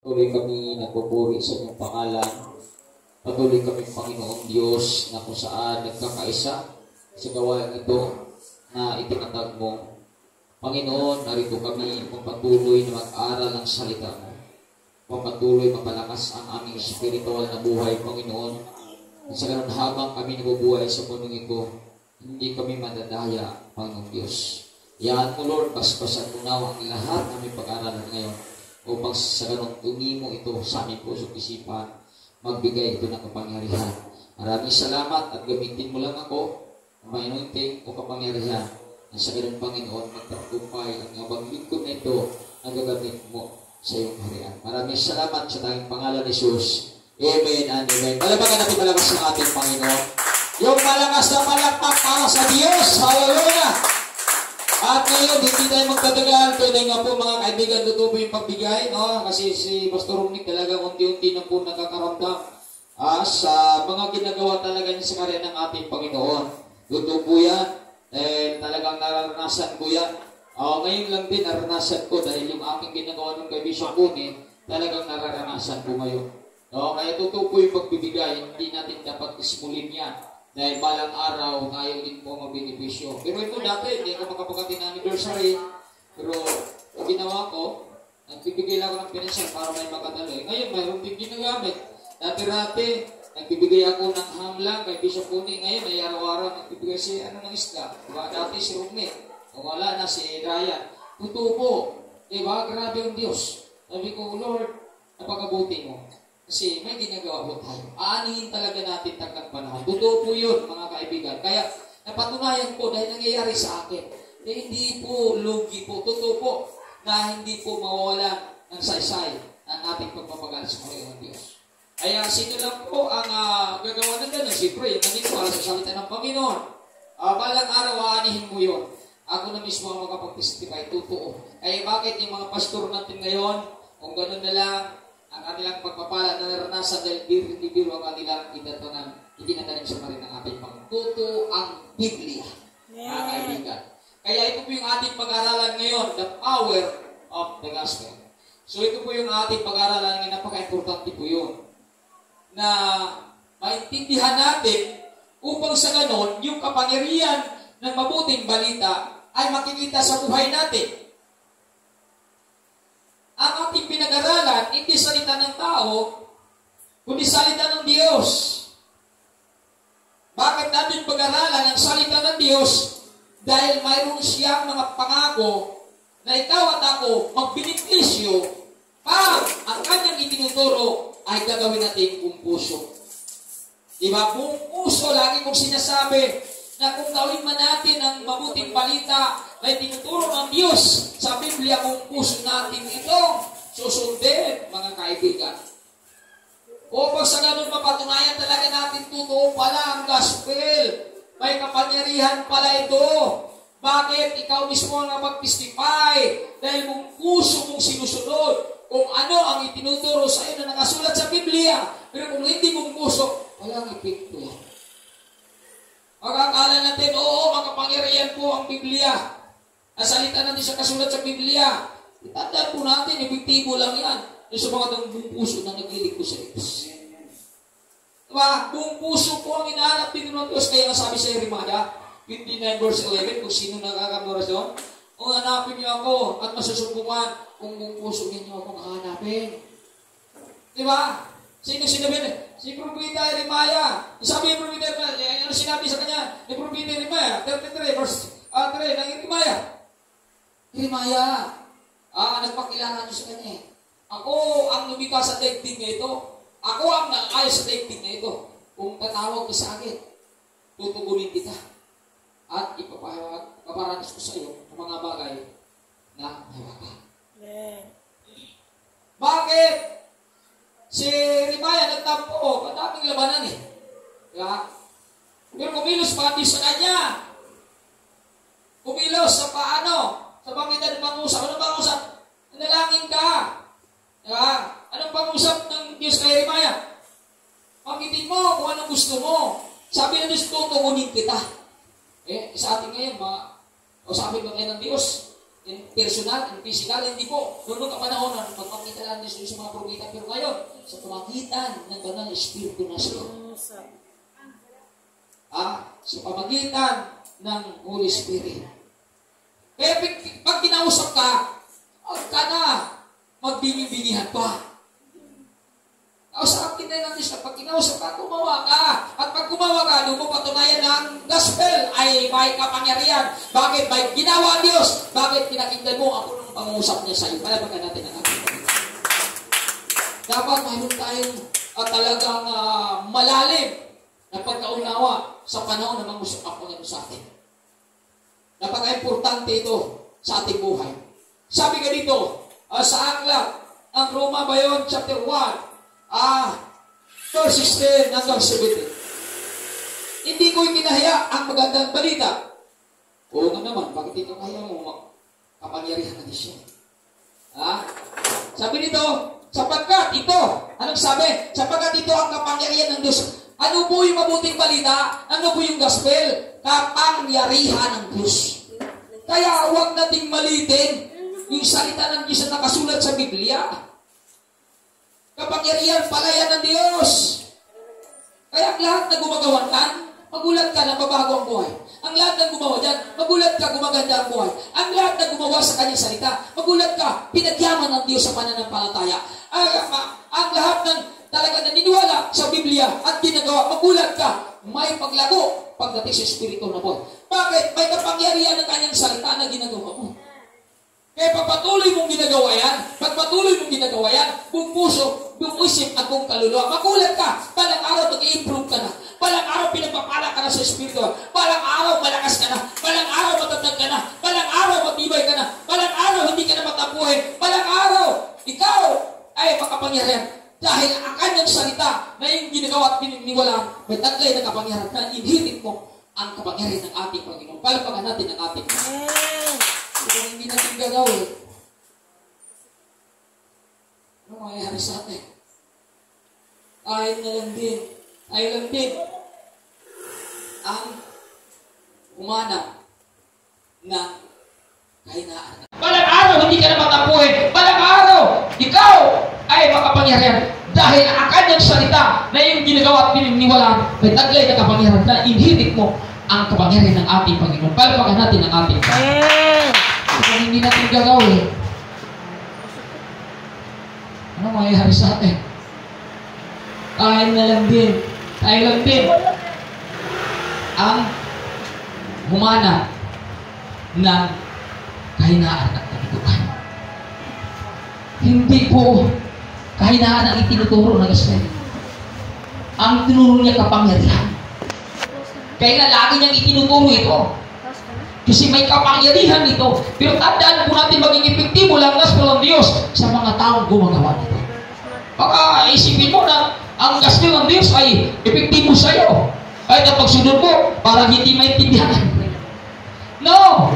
Patuloy kami nagpupuri sa inyong pangalan. Patuloy kami, Panginoong Diyos, na kung saan nagkakaisa sa gawain ito na itinatag mo. Panginoon, narito kami pagpatuloy na mag-aral ng salita mo. Pagpatuloy mapalakas ang aming spiritual na buhay, Panginoon. At sa ganun habang kami nabubuhay sa mundong ito, hindi kami madadaya, Panginoong Diyos. Yan mo, Lord, basbasan mo nawa ang lahat ng aming pag-aralan ngayon. Upang sa ganong tumimo ito sa aming puso't isipan, magbigay ito ng kapangyarihan. Maraming salamat at gamitin mo lang ako ang mainunting o kapangyarihan na sa ganong Panginoon magtagumpay ang abang lingkod na ito na gagamit mo sa iyong harian. Maraming salamat sa tanging pangalan ni Jesus. Amen and amen. Palabagan natin malakas ng ating Panginoon. Yung malakas na palakpak para sa Diyos. Hallelujah! At ngayon, hindi tayo magtatagal. Kaya nga po mga kaibigan, tutubo yung pagbigay. No? Kasi si Pastor Romnick talagang unti-unti na po nakakaramdam sa mga ginagawa talaga niya sa karya ng ating Panginoon. Tutubo yan. Talagang nararanasan ko yan. Ngayon lang din naranasan ko dahil yung aking ginagawa ng kay Bishop Kunin, talagang nararanasan ko ngayon. Kaya tutubo yung pagbibigay. Hindi natin dapat ismulin yan. Dahil balang araw, tayo din po magbenepisyo. Pero ito dati, hindi ako makapagati ng anniversary. Pero ang ginawa ko, nagbibigay lang ako ng pinansyal para may makadali. Ngayon, mayroon din ginagamit. Dati-rati, nagbibigay ako ng ham lang kay Bishop Kuning. Ngayon, ay araw-araw nagbibigay si ng isda. Diba? Dati si Romnick. Kung wala na si Ryan. Tutubo. Diba? Grabe ang Diyos. Sabi ko, Lord, napakabuti mo. Kasi may ginagawa po tayo. Aanihin talaga natin tagkang panahon. Totoo po yun, mga kaibigan. Kaya napatunayan ko dahil nangyayari sa akin. Hindi po lugi po. Totoo po na hindi po mawawala ng saysay ang ating pagpapagal sa Panginoon Diyos. Kaya sino lang po ang gagawa ng gano'n? Siyempre, yung naniniwala sa salita ng Panginoon. Balang araw, aanihin mo yun. Ako na mismo ang makapag-testify. Totoo. Kaya bakit yung mga pastor natin ngayon, kung gano'n na lang, ang kanilang pagpapala na naranasan dahil biro ang kanilang itinatanim sa marin ng ating Panginoon. Totoo ang Biblia, mga kaibigan. Kaya ito po yung ating pag-aralan ngayon, the power of the gospel. So ito po yung ating pag-aralan ngayon, napaka-importante po yun. Na maintindihan natin upang sa ganon, yung kapangyarihan ng mabuting balita ay makikita sa buhay natin. Ang ating pinag-aralan, hindi salita ng tao, kundi salita ng Diyos. Bakit natin pag-aralan ang salita ng Diyos? Dahil mayroon siyang mga pangako na ikaw at ako magbenepisyo pag ang kanyang itinuturo ay gagawin natin buong puso. Diba? Buong puso, lagi kong sinasabi na kung gawin man natin ang mabuting balita na tinuturo ng Diyos sa Biblia, kung puso natin itong susundin, mga kaibigan. Upang sa ganun mapatunayan talaga natin totoo pala ang gospel. May kapangyarihan pala ito. Bakit? Ikaw mismo ang mag-testify dahil kung puso mong sinusunod kung ano ang itinuturo sa iyo na nakasulat sa Biblia. Pero kung hindi mong puso, walang epekto yan. Magkakala natin, oo, makapangyarihan po ang Biblia. Ang salita natin sa kasulat sa Biblia. Itandaan po natin, epektibo lang yan. Yung sa mga buong puso na naglilig ko sa Diyos. Diba? Buong puso po ang inahanap din ng Diyos. Kaya nasabi sa Jeremiah 59 verse 11, kung sino nakakamura doon, kung hanapin niyo ako at masusubukan, kung buong puso ninyo akong hanapin. Diba? Sino sinabi na? Si Propeta Jeremiah. Sabi yung Propeta Jeremiah, ano sinabi sa kanya? Ni Propeta Jeremiah, 33 verse 3 ng Jeremiah. Jeremiah, nagpakilala niyo sa kanya. Ako ang lumikha sa daigdig na ito. Ako ang nag-ayos sa daigdig na ito. Kung tatawag ka sa akin, tutugunin kita. At ipaparanas ko sa iyo ang mga bagay na hawakan. Bakit? Si Jeremiah nagtampo, madaming labanan eh. Diba? Pero kumilos pa sa kanya. Kumilos sa paano? Sa pagitan ng pangusap. Anong pangusap? Nanalangin ka. Diba? Anong pangusap ng Diyos kay Jeremiah? Pagitin mo kung anong gusto mo. Sabi ng Diyos, tutungunin kita. Sa ating ngayon, sabi mo ngayon ng Diyos, in personal, in physical, hindi po. Noong kapanahon, magpakita lang din sa mga propeta. Pero ngayon, sa pamagitan ng banal na Espiritu na siya. Sa pamagitan ng Holy Spirit. Kaya pag kinausap ka, huwag ka na magbingi-bingihan pa. Kausapin na natin siya. Pag kinausap ka, gumawa ka. At pag gumawa ka, doon mo patunayan na ang gospel ay may kapangyarihan. Bakit? May ginawa Diyos. Bakit pinakinggan mo ako nung pangusap niya sa iyo? Palabagan natin ang ating pagkakas. Dapat mayroon tayong talagang malalim na pagkaunawa sa panahon na mangusap ako ngayon sa atin. Napaka-importante ito sa ating buhay. Sabi ka dito, sa aklat, ang Roma ba yun? Chapter 1. Verses 10 hanggang 17. Hindi ko ikinahiya ang magandang balita. Oo nga naman, bakit ito kaya mo kapangyarihan na siya? Sabi nito, sapagkat ito, anong sabi? Sapagkat ito ang kapangyarihan ng Diyos. Ano po yung mabuting balita? Ano po yung gospel? Kapangyarihan ng Diyos. Kaya huwag nating malitin yung salita ng Diyos na nakasulat sa Biblia. Kapangyarihan pala yan ng Diyos. Kaya ang lahat na gumagawa ka, magulat ka na babago ang buhay. Ang lahat ng gumawa dyan, magulat ka, gumaganda ang buhay. Ang lahat na gumawa sa kanyang salita, magulat ka, pinagyaman ng Diyos sa pananampalataya. Ang lahat ng talaga naniniwala sa Biblia at ginagawa, magulat ka, may paglago pagdating sa Espiritu na buhay. Bakit? May kapangyarihan ng kanyang salita na ginagawa mo. Kaya pagpatuloy mong ginagawa yan, buong puso, buong isip at buong kaluluwa, magulat ka, palang araw mag-i-improve ka na, palang araw pinagpapala ka na sa Espiritu, palang araw malakas ka na, palang araw matatag ka na, palang araw matibay ka na, palang araw hindi ka na matapuhin, palang araw, ikaw ay makapangyarihan. Dahil ang kanyang salita na yung ginagawa at pininiwalaan, may taglay na kapangyarihan na inhirit mo ang kapangyarihan ng ating Panginoon. Palapagan natin ang ating Panginoon. Kung hindi natin gagawin, ano mangyayari sa atin? Tayo lang din ang umanap ng kahinaan. Balang araw, hindi ka na matapuhin. Balang araw, ikaw ay makapangyarihan. Dahil ang kanyang salita na yung ginagawa at pininiwalaan, may taglay na kapangyarihan na inhirit mo ang kapangyarihan ng ating Panginoon. Palapagan natin ang ating Panginoon. Kung hindi natin gagawin, ano mangyayari sa atin? Tayo lang din ang humanap ng kahinaan at kabiguan. Hindi po kahinaan ang itinuturo ng gospel. Ang tinuro niya kapangyarihan. Kaya nga lagi niyang itinuturo ito. Kasi may kapangyarihan nito. Pero tandaan po natin maging epektibo lang gospel ng Diyos sa mga taong gumagawa nito. Baka isipin mo na ang gospel ng Diyos ay epektibo sa iyo. Kahit ang pagsunod mo, parang hindi maintindihan. No!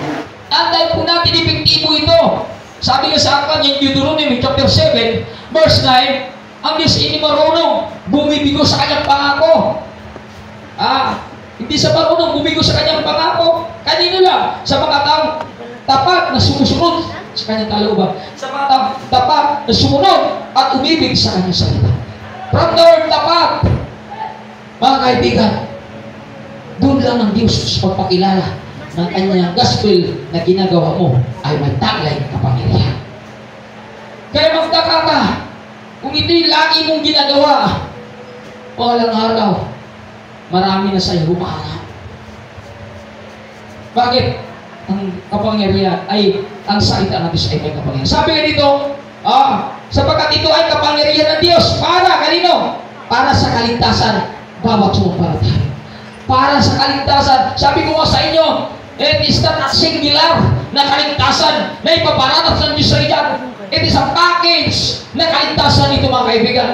Tandaan po natin epektibo ito. Sabi nga sa akin, yung Deuteronomy chapter 7, verse 9, ang Diyos hindi marunong bumibigo sa kanyang pangako. Hindi sa marunong bumigo sa kanyang pangako. Kanino lang? Sa mga taong tapat na sumusunod sa kanyang kalooban. Sa mga taong tapat na sumunod at umibig sa kanyang salita. From the word tapat, mga kaibigan, doon lang ng Diyos sa pagpakilala ng kanyang gospel na ginagawa mo ay may taglay na kapangyarihan. Kaya magtaka ka, kung ito'y lagi mong ginagawa, walang araw, marami na sa'yo humahanap. Bakit? Ang kapangyarihan ay ang salita ng Diyos ay may kapangyarihan. Sabi nga dito, sapagkat ito ay kapangyarihan ng Diyos. Para kanino? Para sa kaligtasan bawat sumampalataya. Para sa kaligtasan. Sabi ko nga sa inyo, it is not a singular na kaligtasan na ipaparatas ng Diyos sa iyan. It is a package na kaligtasan ito, mga kaibigan.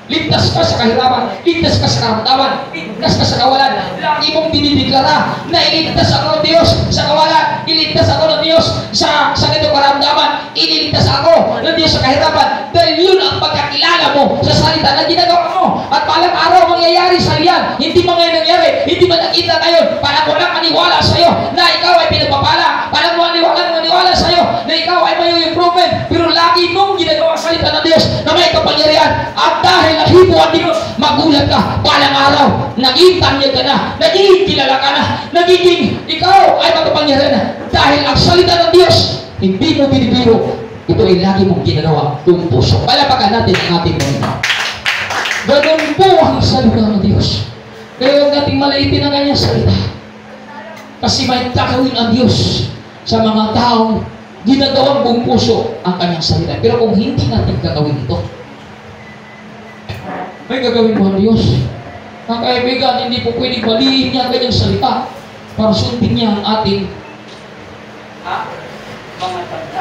Ligtas ka sa kahirapan, ligtas ka sa karamdaman, ligtas ka sa kawalan. Lagi mong dinideklara na iligtas ako ng Diyos sa kawalan, iligtas ako ng Diyos sa ganito karamdaman, iniligtas ako ng Diyos sa kahirapan. Dahil yun ang pagkakilala mo sa salita na ginagawa mo. At palang araw mangyayari sa iyan, hindi man ngayon nangyari, hindi man nakita ngayon, parang walang maniwala sa iyo na ikaw ay pinagpapala, parang maniwala sa iyo lagi mong ginagawa sa salita ng Diyos na may kapangyarihan. At dahil nahipo ang Diyos, magulat ka, balang araw, naging tanyag ka na, naging kilala ka na, nagiging ikaw ay makapangyarihan na. Dahil ang salita ng Diyos, hindi mo binibiro, ito ay lagi mong ginagawa kung puso. Palapakan natin ang ating Panginoon. Ganun po ang salita ng Diyos. Kaya huwag nating maliitin ang kanyang salita. Kasi may gagawin ang Diyos sa mga taong ginagawang buong puso ang kanyang salita. Pero kung hindi natin gagawin ito, may gagawin mo ang Diyos. Ang kaibigan, hindi po pwedeng maliin niya ang kanyang salita para sundin niya ang ating mga tanda.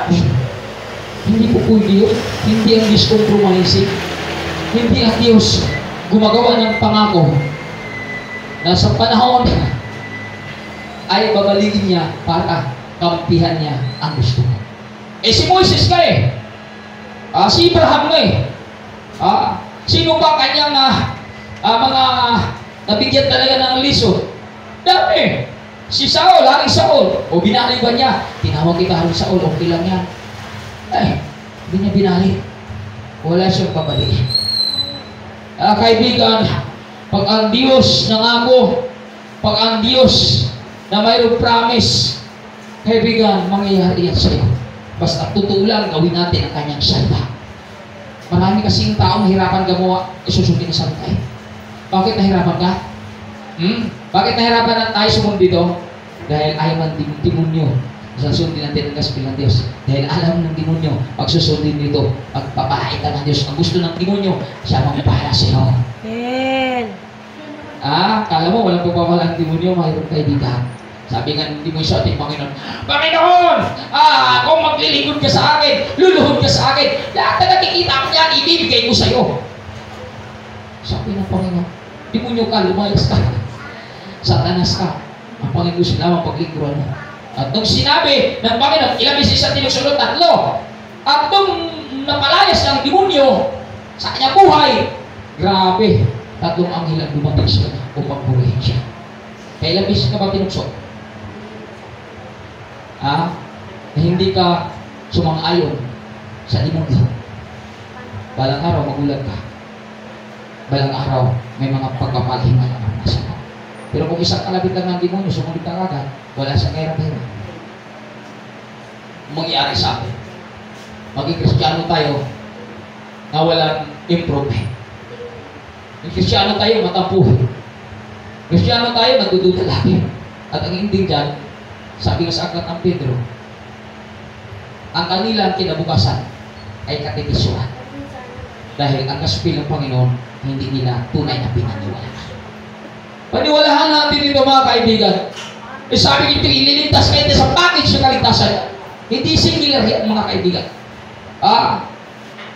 Hindi po pwede yun. Hindi ang Diyos compromising. Hindi ang Diyos gumagawa ng pangako na sa panahon ay babalikin niya para kampihan niya ang gusto mo. Si Moises ka si Abraham nga sino ba kanyang mga nabigyan talaga ng lisod? Dami. Si Saul, haring Saul. O binali ba niya? Tinawag kita haring Saul, okay lang yan. Hindi niya binali. Wala siyang pabalik. Kaibigan, pag ang Diyos nangako, pag ang Diyos na mayroong promise, kaibigan, mangyayari yan sa'yo. Basta totoo lang, gawin natin ang kanyang salita. Marami kasing taong nahirapan gawa, isusundin na salita Bakit nahirapan ka? Bakit nahirapan na tayo sa mundo dito? Dahil ayaw ng demonyo. Susundin natin ang gaspil ng Diyos. Dahil alam ng demonyo, pag susundin dito, pagpapahay ka ng Diyos. Ang gusto ng demonyo, siya magpahala sa iyo. Amen. Kala mo, walang pagpapala ng demonyo, mayroon kaibigan. Sabi nga ng demonyo sa ating Panginoon, Panginoon, kung maglilingkod ka sa akin, luluhod ka sa akin, lahat na nakikita ko yan, ibibigay ko sa iyo. Sabi ng Panginoon, demonyo ka, lumayas ka. Satanas ka. Ang Panginoon sila ang paglingkuran mo. At nung sinabi ng Panginoon, ilang beses sa tinusunod, 3. At nung napalayas ng demonyo sa kanyang buhay, grabe, 3 anghel ang dumating siya upang purihin siya. Kaya ilang beses ka ba tinuksok? Na hindi ka sumang-ayon sa demonyo. Balang araw, magulat ka. Balang araw, may mga pagpapalingan ang nasa mo. Pero kung isang kalabit lang ng demonyo, sumunod ka agad, wala sa kahirap-hirap. Mangyari sa atin. Maging Kristiyano tayo na walang improvement. Yung Kristiyano tayo, matampuhin. Kristiyano tayo, nagdududa lagi. At ang ending dyan, sabi nga sa aklat ng Pedro, ang kanilang kinabukasan ay katikisuan. Dahil ang gaspil ng Panginoon, hindi nila tunay na pinaniwalaan. Paniwalahan natin ito mga kaibigan. Sabi ito, ililigtas kayo sa package ng kaligtasan. Hindi singular yan mga kaibigan.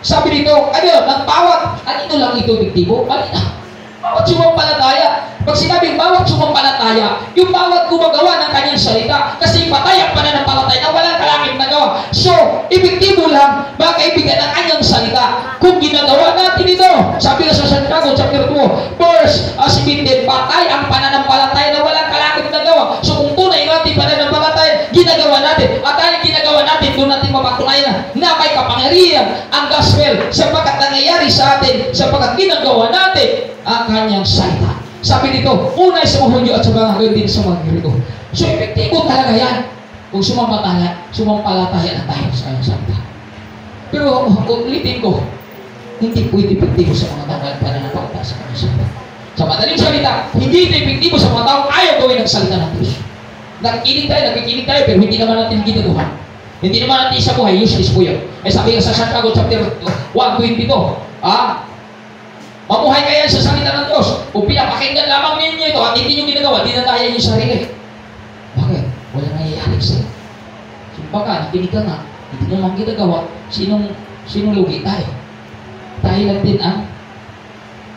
Sabi dito, ng bawat, anino lang ito, biktibo? Bawat sumampalataya. Pag sinabing bawat sumampalataya, yung bawat gumagawa ng kanyang salita, kasi patay ang pananampalataya na walang kalakip na gawa. So, epektibo lang, mga kaibigan, ang kanyang salita. Kung ginagawa natin ito, sabi nga sa Santiago, chapter 2, verse 17, patay ang pananampalataya na walang kalakip na gawa. So, kung tunay natin pananampalataya, ginagawa natin. At dahil ginagawa natin, doon natin mapatunayan na may kapangyarihan ang gospel sapagkat nangyayari sa atin, sapagkat ginagawa natin ang kanyang salita. Sabi dito, unay sa mahulyo at sa mga hanggang din sa mga girito. So, epektibo talaga yan. Kung sumampalataya na tayo sa kanyang salita. Pero, kung ulitin ko, hindi pwede epektibo sa mga tao at pananampalataya sa kanyang salita. Sa madaling salita, hindi ito epektibo sa mga tao ayaw gawin ang salita ng Diyos. Nakikinig tayo, pero hindi naman natin ginagawa. Hindi naman natin isa buhay, useless po yun. Sabi nga sa Santiago chapter 1:22, mabuhay kayo sa salita ng Diyos. Kung pinapakinggan lamang ninyo ito at hindi nyo ginagawa, dinadaya nyo sarili. Bakit? Wala nangyayari sa'yo. Sumpa ka, nakinig ka nga, hindi naman ginagawa, sinong lugi tayo? Tayo lang din ang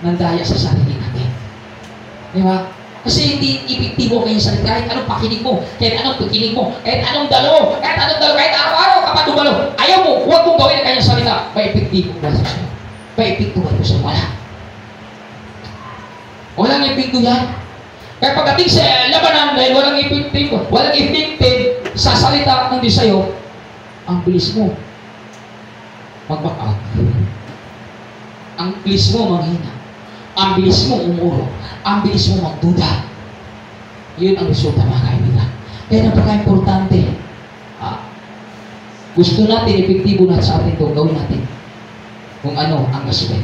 nandaya sa sarili natin. Di ba? Kasi hindi epektibo kayo sa salita. Kahit anong pakinig mo, kahit anong pakinig mo, kahit anong dalo, kahit araw-araw ka pa dumalo. Ayaw mo, huwag mong gawin ang kanyang salita. May epektibo ba sa sa'yo? May epektibo ba sa wala? Walang epektibo yan. Kaya pagdating sa labanan, dahil walang epektibo sa salita ng Diyos sa'yo, ang bilis mo. magpapag. Ang bilis mo manghina. Ang bilis mo umuro. Ang bilis mo magduda. Yun ang resulta, mga kaibigan. Kaya napaka-importante. Gusto natin, epektibo natin sa atin ito, gawin natin kung ano ang gospel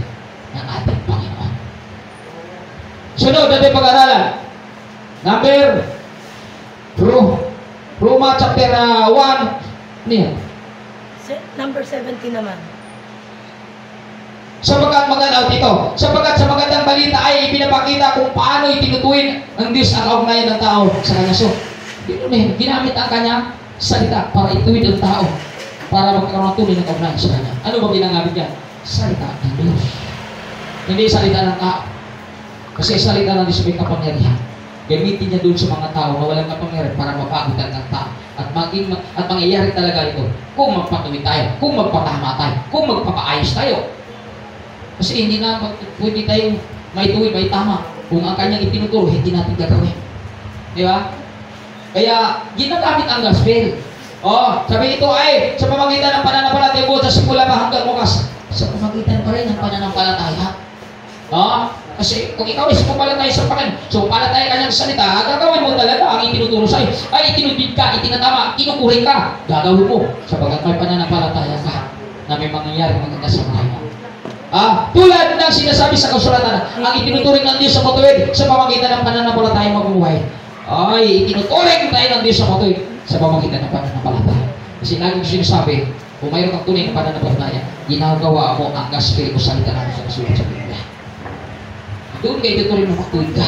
ng ating Panginoon. Sunod natin pag-aralan. Number Roma chapter 1. Ano yan? Number 70 naman. Sapagkat sa magandang balita ay ipinapakita kung paano itinutuwin ng Diyos ang kaugnayan ng tao sa kanya. So, ginamit ang kanyang salita para ituwid ang tao, para magkaroon ng tunay ng kaugnayan sa kanya. Ano ba ginamit yan? Salita ng Diyos. Hindi salita ng tao. Kasi salita ng Diyos may kapangyarihan. Gamitin niya doon sa mga tao na walang kapangyarihan para mapagutan ng tao. At mangyayari talaga ito kung magpatuloy tayo, kung magpatama tayo, kung magpapaayos tayo. Kasi hindi na pwede tayong may tuwid, may tama kung ang kanyang itinuturo, hindi natin gagawin. Di ba? Kaya, ginagamit ang gospel. Sabi ito ay sa pamagitan ng pananampalataya mo sa simula pa hanggang bukas. Sa pamagitan pa rin ng pananampalataya. Kasi kung ikaw ay sumampalataya sa Panginoon, sumampalataya kanyang salita, gagawin mo talaga ang itinuturo sa'yo. Ay itinutid ka, itinatama, inukurin ka, gagawin mo sapagkat may pananampalataya ka na may mangyayari maganda sa buhay mo. Tulad ng sinasabi sa kasulatan, ang itinuturing ng Diyos sa matuwid sa pamagitan ng pananampalataya mabubuhay. Ay itinuturing tayo ng Diyos sa matuwid sa pamagitan ng pananampalataya. Kasi laging sinasabi, kung mayroon kang tunay na pananampalataya, ginagawa mo ang gospel o salita namin sa kasulat sa Biblia. Doon kayo tutuloy na matuwid ka.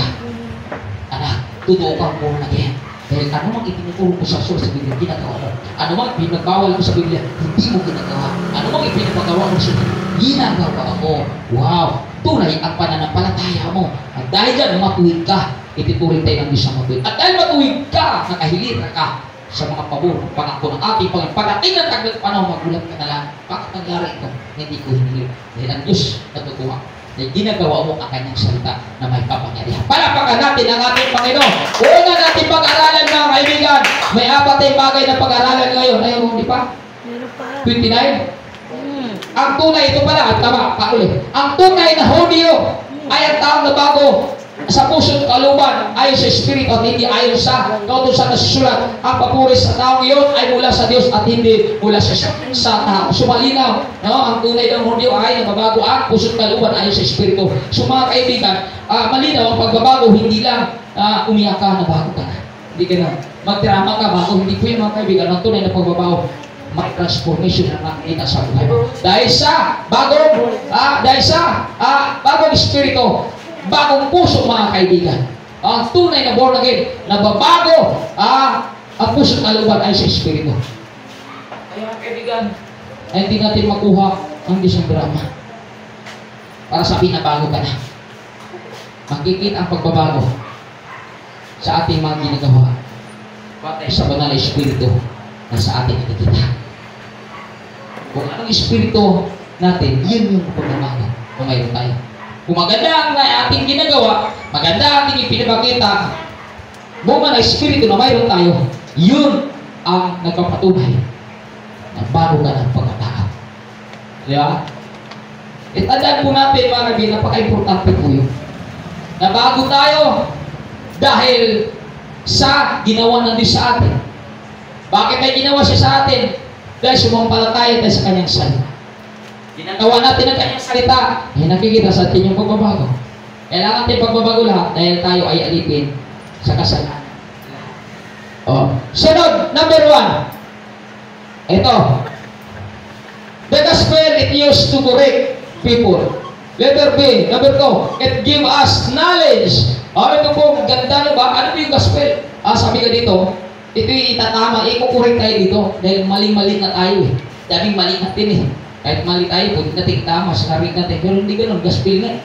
Anak, totoo kang born again. Dahil ano mang itinuturo ko sa sulat sa Biblia, ginagawa mo. Ano mang ipinagbawal ko sa Biblia, hindi mo ginagawa. Ano mang ipinapagawa mo sa Biblia, ginagawa mo. Wow! Tunay ang pananampalataya mo. At dahil dyan, matuwid ka. Ituturing tayo ng Diyos sa matuwid. At dahil matuwid ka, nakahilira ka sa mga pabor, pangako ng ating Panginoon. Pagdating ng taglit panahon, magulat ka na lang. Bakit nangyari ito? Hindi ko hinili. Dahil ang Diyos natutuwa. Dahil ginagawa mo ang kanyang salita na may kapangyarihan. Palapakan natin ang ating Panginoon. Una natin pag-aralan, mga kaibigan. May 4 bagay na pag-aralan ngayon. Ayun, hindi pa? Meron pa. 29? Ang tunay, ito pala, tama, paulit. Ang tunay na Hudyo ay ang taong na bago sa puso't kaluban ayon sa Espiritu at hindi ayon sa kautusan na susulat. Ang papuri sa taong iyon ay mula sa Diyos at hindi mula sa tao. Sumalinaw, ang tunay ng Hudyo ay nababago ang puso't kaluban ayon sa Espiritu. So mga kaibigan, malinaw ang pagbabago, hindi lang umiyak ka, nabago ka na. Hindi ka na. Magdrama ka, bago hindi po yun, mga kaibigan. Ang tunay na pagbabago, may transformation na nakikita sa buhay mo. Dahil sa bagong Espiritu, bagong puso, mga kaibigan. Ang tunay na born again, nababago ang puso ng kaluban ay sa Espiritu. Kaya, kaibigan, ay hindi natin makuha ang isang drama para sabihin na bago ka na. Makikita ang pagbabago sa ating mga ginagawa patay sa banal na Espiritu na sa ating nakikita. Kung anong Espiritu natin, yun yung pagbabago na mayroon tayo. Kung maganda ang ating ginagawa, maganda ang ating ipinapakita, bunga na Espiritu na mayroon tayo, yun ang nagpapatunay na bago ka ng pagkatao. Diba? Itandaan po natin, mga kaibigan, napaka-importante po yun. Na bago tayo dahil sa ginawa ng Diyos sa atin. Bakit ay ginawa siya sa atin? Dahil sumampalataya tayo sa kanyang salita. Ginagawa natin ang kanyang salita, ay nakikita sa atin yung pagbabago. Kailangan natin pagbabago lahat dahil tayo ay alipin sa kasalanan. Sunod, number 1. Ito. The gospel, it used to correct people. Letter B, number 2. It give us knowledge. Ito po, ganda na ba? Ano yung gospel? Sabi ka dito, ito yung itatama, ikukurik tayo dito dahil maling-mali na tayo eh. Daming mali natin eh. Kahit mali tayo, pwede natin tama sa sarili natin. Pero hindi ganun, gospel na eh.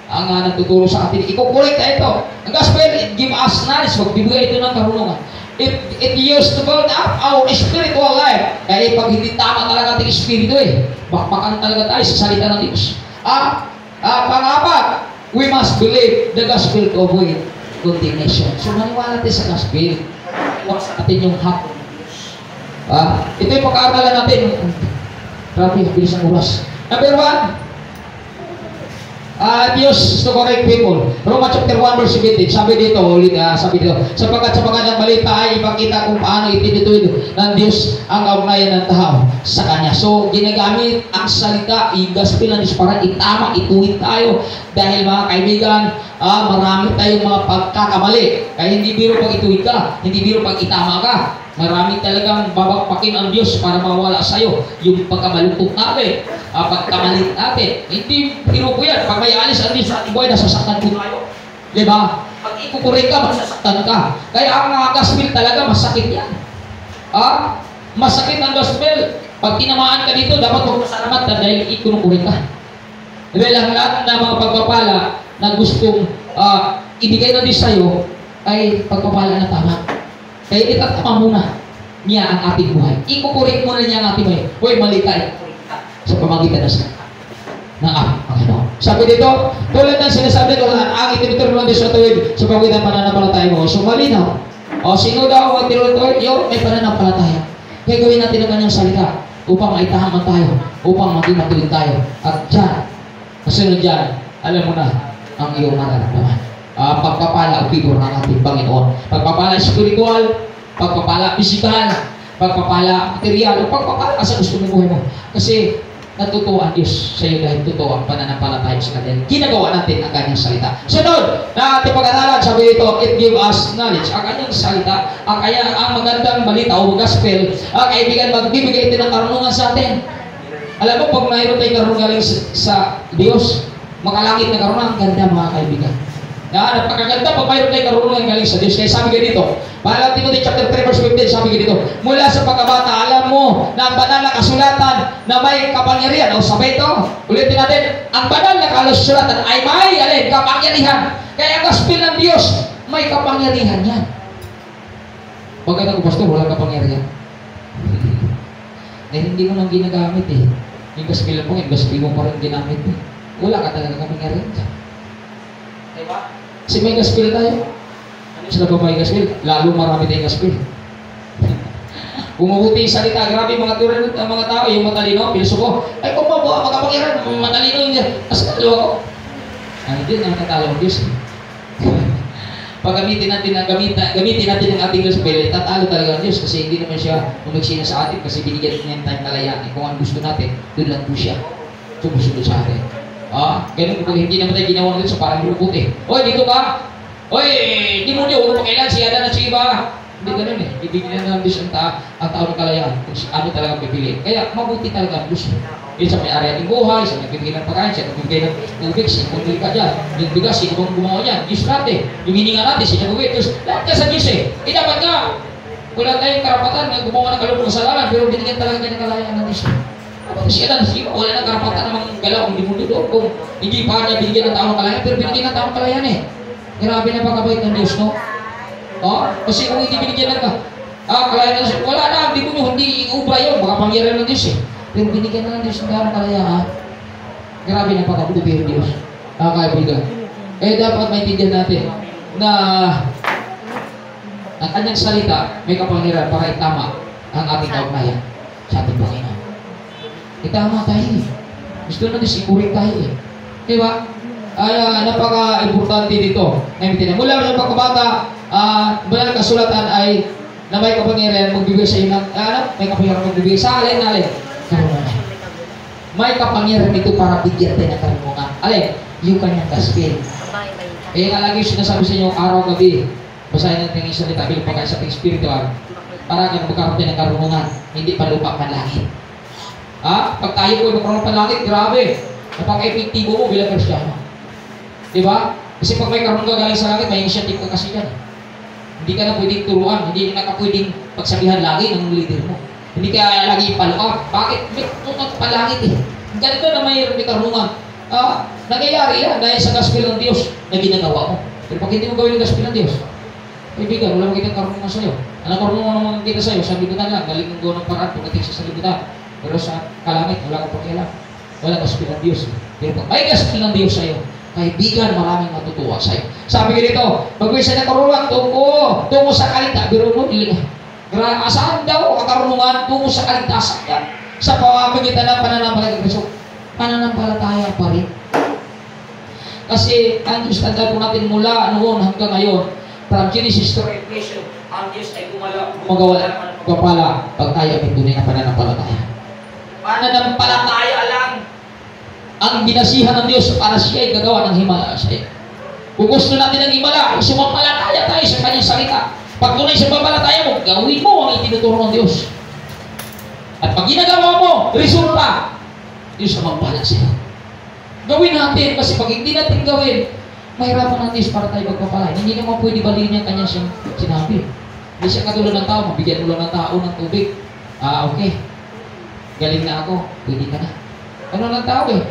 Ang nagtuturo sa atin, ikukurik tayo ito. Ang gospel, it give us knowledge. Magbibigay ito ng karunungan. It used to build up our spiritual life. Kaya pag hindi tama talaga ating espiritu eh, bakbakan talaga tayo sa salita ng Diyos. Pang-apat, we must believe the gospel to avoid condemnation. So maniwala tayo sa gospel. Huwag sa atin yung hapon. Ito yung pag-aaralan natin. Grabe, bilis ang oras. Number 1, Diyos to correct people. Romans chapter 1 verse 17. Sabi dito, sapagkat sa mga balita ay ipakita kung paano itinutuloy ng Diyos ang kaugnayan ng tao sa Kanya. So, ginagamit ang salita, yung gospel ng Diyos para itama, ituwid tayo. Dahil mga kaibigan, marami tayong mga pagkakamali. Kaya hindi biro pag ituwid ka, hindi biro pag itama ka. Marami talagang babakpakin ang Diyos para mawala sa'yo yung pagkamalungkot natin, pagkamalit natin. Hindi biro po yan. Pag may alis ang Diyos sa ating buhay, nasasaktan po tayo. Diba? Pag ikukurin ka, masasaktan ka. Kaya ang mga gospel talaga, masakit yan. Masakit ang gospel. Pag tinamaan ka dito, dapat huwag masalamat dahil ikukurin ka. Dahil ang lahat ng mga pagpapala na gustong ibigay na Diyos sa'yo, ay pagpapala na tama. Kaya itatama muna niya ang ating buhay. Ikukurik muna niya ang ating buhay. Huwag mali ka, sa pamagitan ng salita ng ating Panginoon. Sabi dito, tulad ng sinasabi ko, ang itinuturo ng Diyos sa tuwid sa pamagitan ng pananampalataya mo. So malinaw. Sino daw ang tinutuloy? Yung may pananampalataya. Kaya gawin natin ang kanyang salita upang maitahaman tayo, upang maging matuloy tayo. At dyan, kasunod dyan, alam mo na ang iyong nararamdaman. Pagpapala o figure ng ating Panginoon. Pagpapala spiritual, pagpapala physical, pagpapala material, o pagpapala sa gusto mong buhay mo. Kasi natutuwa ang Diyos sa iyo dahil totoo ang pananampalataya sa Kanya. Ginagawa natin ang Kanyang salita. Sunod na ating pag-aralan, sabi ito, it give us knowledge. Ang Kanyang salita, kaya ang magandang balita o gospel, kaibigan, magbibigay ito ng karunungan sa atin. Alam mo, pag mayroon tayong karunungan galing sa Diyos, makalangit na karunungan, ang ganda mga kaibigan. Napakaganda pag mayroon tayong karunungan galing sa Diyos. Kaya sabi ka dito, Pahala Timothy chapter 3 verse 15, sabi ka dito, mula sa pagkabata, alam mo na ang banal na kasulatan na may kapangyarihan. O sabay ito, ulitin natin, ang banal na kasulatan ay may kapangyarihan. Kaya ang gospel ng Diyos, may kapangyarihan yan. Pagkata ko, pastor, walang kapangyarihan. Dahil hindi mo nang ginagamit eh. Yung gospel mo, yung gospel mo pa rin ginamit eh. Wala ka talaga kapangyarihan dyan. Diba? Kasi may gospel tayo. Ano sila ba may gospel? Lalo marami tayong gospel. Umuhuti yung salita, grabe mga turin ng mga tao, yung matalino, pilosopo. Ay, kung mabuha, magkapangiran, matalino yung kasi talo ako. Hindi, nakatalo ang Diyos. Pag gamitin natin ang ating gospel, tatalo talaga ang Diyos kasi hindi naman siya umagsina sa atin kasi binigyan niya tayong kalayaan. Kung ano gusto natin, doon lang po siya. Sumusunod sa atin. Ganun kung hindi naman tayo ginawa nito sa parang lupot eh. Oy, dito ka! Oy, hindi mo niya, huwag mo kailan, siya na si iba. Hindi ganun eh. Ibigyan na ng Diyos ang tao ng kalayaan kung ano talagang pipili. Kaya mabuti talaga ang Diyos. Yun sa may area ng buhay, sa nagbibigay ng pagkain, sa nagbibigay ng tubig, sa nagbibigay ka dyan. Yung bigas, sino bang gumawa niyan? Diyos natin. Yung hininga natin, sino gawin? Diyos, lahat ka sa Diyos eh. Dapat nga, wala tayong karapatan na gumawa ng kalumang kasalanan, pero binigyan talaga kayo ng kalayaan ng Diyos. Siya na, wala nang karapatan namang galaw ang demonyo doon kung hindi pa niya binigyan ng taong kalayaan, pero binigyan ng taong kalayaan eh. Grabe na pagkabait ng Diyos, no? Kasi kung hindi binigyan ng kalayaan ng Diyos, wala na, ang demonyo, hindi iubra yun, baka pangyarihan ng Diyos eh. Pero binigyan na ng Diyos ng taong kalayaan. Grabe na pagkabait ng Diyos. Kaibigan. Kaya dapat maintindihan natin na ang kanyang salita may kapangyarihan para itama ang ating kaugnayan sa ating Panginoon. Itama tayo eh. Gusto na disikurin tayo eh. Diba? Napaka-importante dito. Mula sa pagkabata, banal kasulatan ay na may kapangyarihan magbibigay sa iyo ng may kapangyarihan magbibigay sa alin. Karunungan. May kapangyarihan ito para bigyan tayo ng karunungan. Alin? Yung kanyang gospel. Kaya nga lagi sinasabi sa inyo araw-gabi, basahin natin yung salita bilang pagkain sa ating spiritual para magkaroon tayo ng karunungan. Hindi pa lupa man langit. Pag tayo po magkaroon pa langit, grabe. Napaka-epektibo mo bilang Kristiyano. Diba? Kasi pag may karunungan galing sa langit, may initiative ka kasi yan. Hindi ka na pwedeng turuan, hindi ka na pwedeng pagsabihan lagi ng leader mo. Hindi ka lagi ipalo. Bakit? May tunod pa langit eh. Ganito na may karunungan. Nangyayari yan dahil sa gospel ng Diyos na ginagawa mo. Pero pag hindi mo gawin ang gospel ng Diyos, kaibigan, wala makitang karunungan sa'yo. Anong karunungan naman kita sa'yo? Sa libutan lang, galing ng gawang paraan pagdating sa libutan. Pero sa kalangit, wala kang pakialam. Wala gospel ng Diyos. Pero pag may gospel ng Diyos sa'yo, kaibigan, maraming matutuwa sa'yo. Sabi ko dito, pag-wisa na karunungan, tungo sa kalita. Biro mo, saan daw ang karunungan tungo sa kaligtasan yan? sa pamamagitan ng pananampalataya. So, pananampalataya pa rin. Kasi, ang Diyos, tanda po natin mula noon hanggang ngayon, from Genesis to Revelation, ang Diyos ay gumagawa lang ng pagpapala pag tayo ay tunay na pananampalataya. Pananampalataya lang ang binasihan ng Diyos para siya ay gagawa ng himala sa iyo. Kung gusto natin ng himala, sumampalataya tayo sa kanyang salita. Pag tunay sa pampalataya mo, gawin mo ang itinuturo ng Diyos. At pag ginagawa mo, resulta, Diyos ang magpala sa iyo. Gawin natin, kasi pag hindi natin gawin, mahirapan natin para tayo magpapala. Hindi naman pwede baliin niya kanya siyang sinabi. Hindi siya katulad ng tao, mabigyan mo lang ng tao ng tubig. Okay. Galing na ako, pwede ka na. Ano ng tao eh?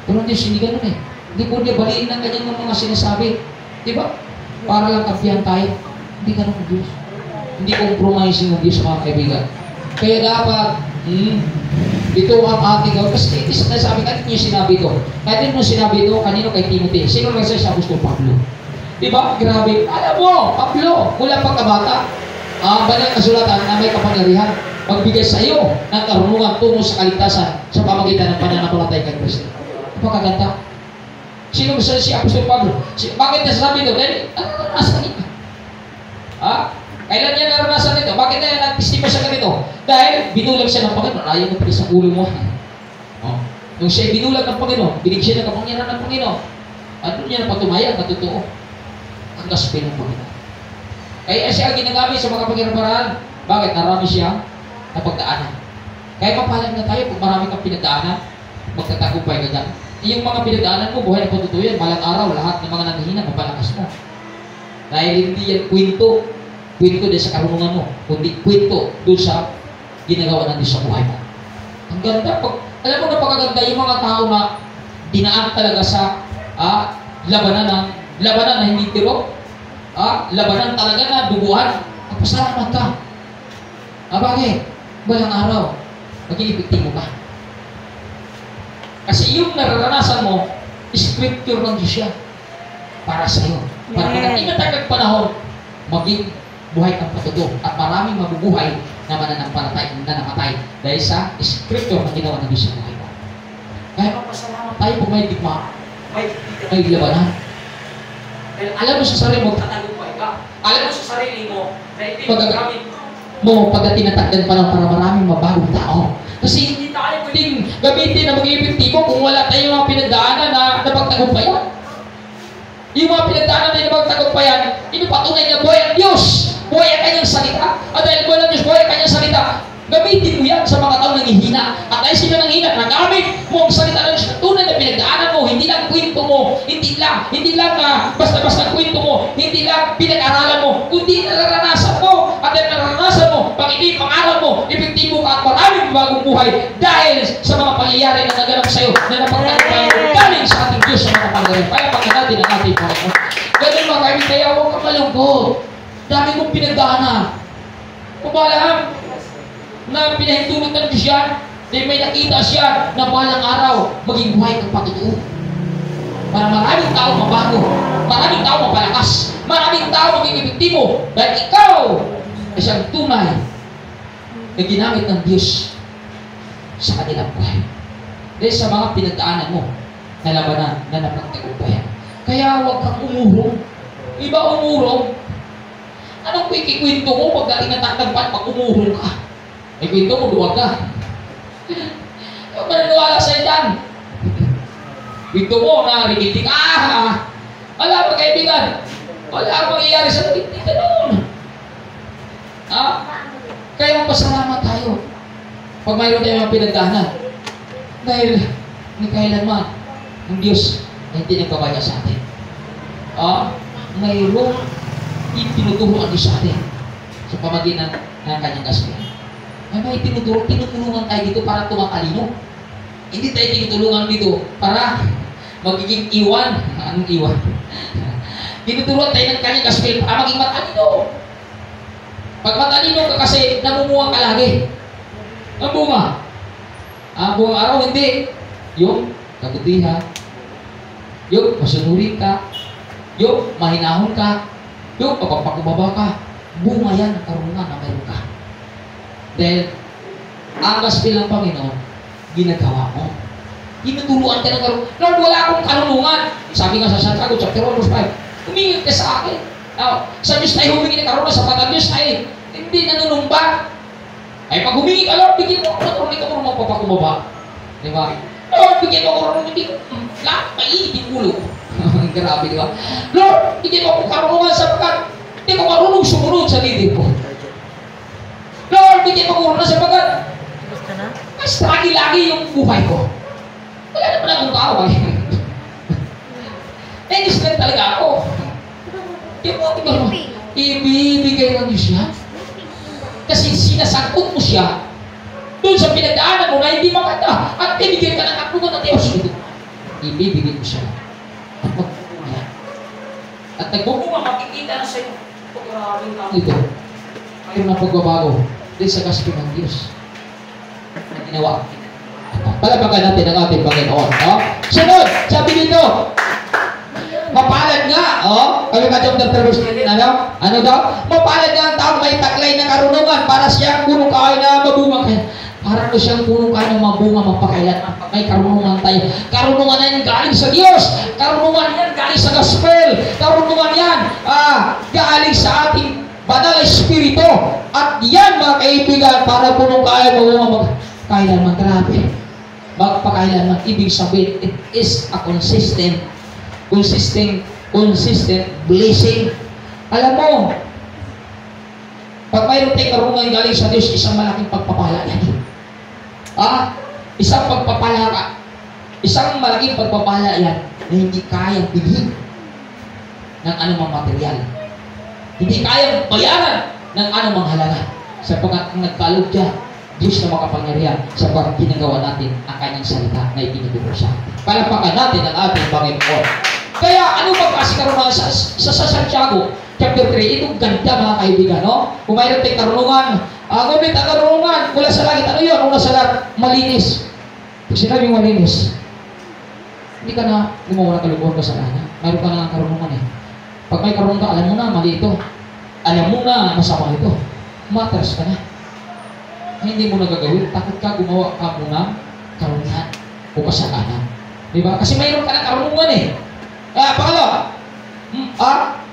Pero Diyos, hindi ganun eh. Hindi pwede baliin ng kanyang mga sinasabi. Di ba? Para lang kapihan tayo. Hindi ganun ang Diyos. Hindi compromising ang Diyos, mga kaibigan. Kaya dapat, ito ang ating gawin. Kasi sabi, kanino niya sinabi ito? Kanino sinabi ito? Kanino kay Timothy? Sino nagsasabi sa Apostol Pablo? Diba? Grabe. Alam mo, Pablo, mula pagkabata, banal kasulatan na may kapangyarihan, magbigay sa iyo ng karunungan tungo sa kaligtasan sa pamagitan ng pananampalataya kay Kristo. Napakaganda. Sino nagsasabi si Apostol Pablo? Bakit nasasabi ito? Dahil, nasa niya. Kailan niya naranasan ito? Bakit niya nag-testify sa ganito? Dahil binulag siya ng Panginoon. Ayaw mo sa ulo mo. Nung siya binulag ng Panginoon, binigyan siya ng kapangyarihan ng Panginoon. Ano niya napatumayan na totoo? Ang gospel ng Panginoon. Kaya siya ang ginagamit sa mga pagkiraparaan. Bakit? Narami siya na pagdaanan. Kaya mapalag na tayo kung marami kang pinagdaanan, magtatagumpay ka dyan. Yung mga pinagdaanan mo, buhay na patutuyan, balang araw, lahat ng mga nanghihina, mapalakas mo. Dahil hindi yan kwento din sa karunungan mo, kundi kwento doon sa ginagawa ng Diyos sa buhay mo. Ang ganda. Alam mo, napakaganda yung mga tao na dinaan talaga sa labanan na hindi tiro, labanan talaga na duguan. Magpasalamat ka. Bakit? Balang araw, maging epektibo ka. Kasi yung nararanasan mo, scripture ng Diyos yan para sa iyo. Para pagdating na tagag panahon, maging buhay kang patuto at maraming mabubuhay na mananampalatay na namatay dahil sa scripture na ginawa ng Diyos sa buhay mo. Kaya magpasalamat tayo kung may digma, may labanan. Dahil alam mo sa sarili mo, tatagumpay ka. Alam mo sa sarili mo, na hindi magagamit mo pagdating na tagdan pa lang para maraming mabagong tao. Kasi hindi tayo pwedeng gamitin na maging epektibo kung wala tayong mga pinagdaanan na napagtagumpayan. Yung mga pinagdaanan na napagtagumpayan, inupatunay na buhay ang Diyos. Buhay ang kanyang salita. At dahil buhay ang Diyos, buhay ang kanyang salita, gamitin mo yan sa mga taong nanghihina. At dahil sila nanghihina, nagamit mo ang salita ng Diyos. Tunay na pinagdaanan mo, hindi lang kwento mo, hindi lang basta-basta kwento mo, hindi lang pinag-aralan mo, kundi nararanasan mo. At dahil nararanasan mo, pag ito'y pangaral mo, epektibo ka at maraming bagong buhay dahil sa mga pangyayari na naganap sa iyo na napagtagumpayan galing sa ating Diyos sa mga pangyayari. Kaya pakinggan natin ang ating Panginoon. Ganun mga kaibigan, kaya huwag ka malungkot. Dami mong pinagdaanan. Kumalang na pinahintulot ng Diyos yan, dahil may nakita siya na balang araw, maging buhay kang patutuo. Para maraming tao mabago, maraming tao mapalakas, maraming tao maging epektibo, dahil ikaw ay siyang tunay na ginamit ng Diyos sa kanilang buhay. Dahil sa mga pinagdaanan mo na labanan na napagtagumpayan. Kaya huwag kang umurong. Iba umurong. Anong ikikwento mo pagdating ng tagtagpan pag umurong ka? May kwento mo, duwag ka. Huwag maniniwala sa'yo dyan. Kwento mo na rigitik, wala pa kaibigan. Wala ang mangyayari sa hindi ka noon. Kaya magpasalamat tayo pag mayroon tayo mga pinagdaanan. Dahil ni kailanman ang Diyos ay hindi nagpabaya sa atin. Mayroong itinuturo ang Diyos sa atin sa pamagitan ng kanyang gospel. May tinutulungan tayo dito para tumatalino. Hindi tayo tinutulungan dito para magiging iwan. Anong iwan? Tinutulungan tayo ng kanyang gospel para maging matalino. Pag matalino ka kasi, namumuha ka lagi. Ang bunga. Buong araw, hindi. Yung kabutihan. Yung masunurin ka. Yung mahinahon ka. Yung pagpapakubaba ka. Bunga yan ang karunungan na mayroon ka. Dahil Ang gospel ng Panginoon, ginagawa mo. Tinutuluan ka ng karunungan. Lord, wala akong karunungan. Sabi nga sa Santiago, chapter 1, verse 5, humingi ka sa akin. Sa Diyos tayo humingi ng karunungan, sa patang Diyos tayo hindi nanunumba. Ay, pag humingi ka, Lord, bigyan mo ako ng karunungan, ikaw mo mapapakumbaba. Di ba? Lord, bigyan mo ako ng karunungan, hindi ko, lahat maiitin ulo. Grabe, di ba? Lord, bigyan mo ako karunungan sapagkat hindi ko marunong sumunod sa leader ko. Lord, bigyan mo ako karunungan sapagkat mas lagi-lagi yung buhay ko. Wala naman akong kaaway. Nainis talaga ako. Ibibigay ng Diyos yan. Kasi sinasangkot mo siya doon sa pinagdaanan mo na hindi maganda at binigyan ka ng akungan ng Diyos. Ibibigay mo siya. At magbubuha. At nagbubunga, makikita na sa'yo. Pag-aaring kami ito. Mayroon na pagbabago din sa gospel ng Diyos. Na ginawa. Palapakan natin ang ating Panginoon. Sunod, sabi dito, mapalad nga, kami ka chapter 3, ano daw? Mapalad nga ang taong may taglay na karunungan para siyang punong kahoy na mabunga. Para ko siyang punong kahoy na mabunga magpakailanman. Pag may karunungan tayo. Karunungan na yan galing sa Diyos. Karunungan yan galing sa gospel. Karunungan yan galing sa ating banal na espiritu. At yan mga kaibigan, para punong kahoy mabunga magpakailanman. Grabe. Magpakailanman. Ibig sabihin, it is a consistent blessing. Alam mo, pag mayroon tayong karunungan galing sa Diyos, isang malaking pagpapala yan. Isang pagpapala ka. Isang malaking pagpapala yan na hindi kayang bilhin ng anumang material. Hindi kayang bayaran ng anumang halaga. Sapagkat ang nagkalog dyan, Diyos na makapangyarihan sa pag ginagawa natin ang kanyang salita na ipinituro sa atin. Palapakan natin ang ating Panginoon. Kaya ano ba kasi karunungan sa Santiago chapter 3? Itong ganda mga kaibigan, no? Kung mayroon tayong karunungan, ngunit ang karunungan mula sa langit, ano yun? Una sa lahat, malinis. Pag sinabi malinis, hindi ka na gumawa ng kalubuhan kasalanan. Mayroon ka na ng karunungan eh. Pag may karunungan ka, alam mo na mali ito. Alam mo na masama ito. Matters ka na. Hindi mo nagagawin, takot ka gumawa ka muna karunungan o kasalanan. Diba? Kasi mayroon ka ng karunungan eh. Pangalawa,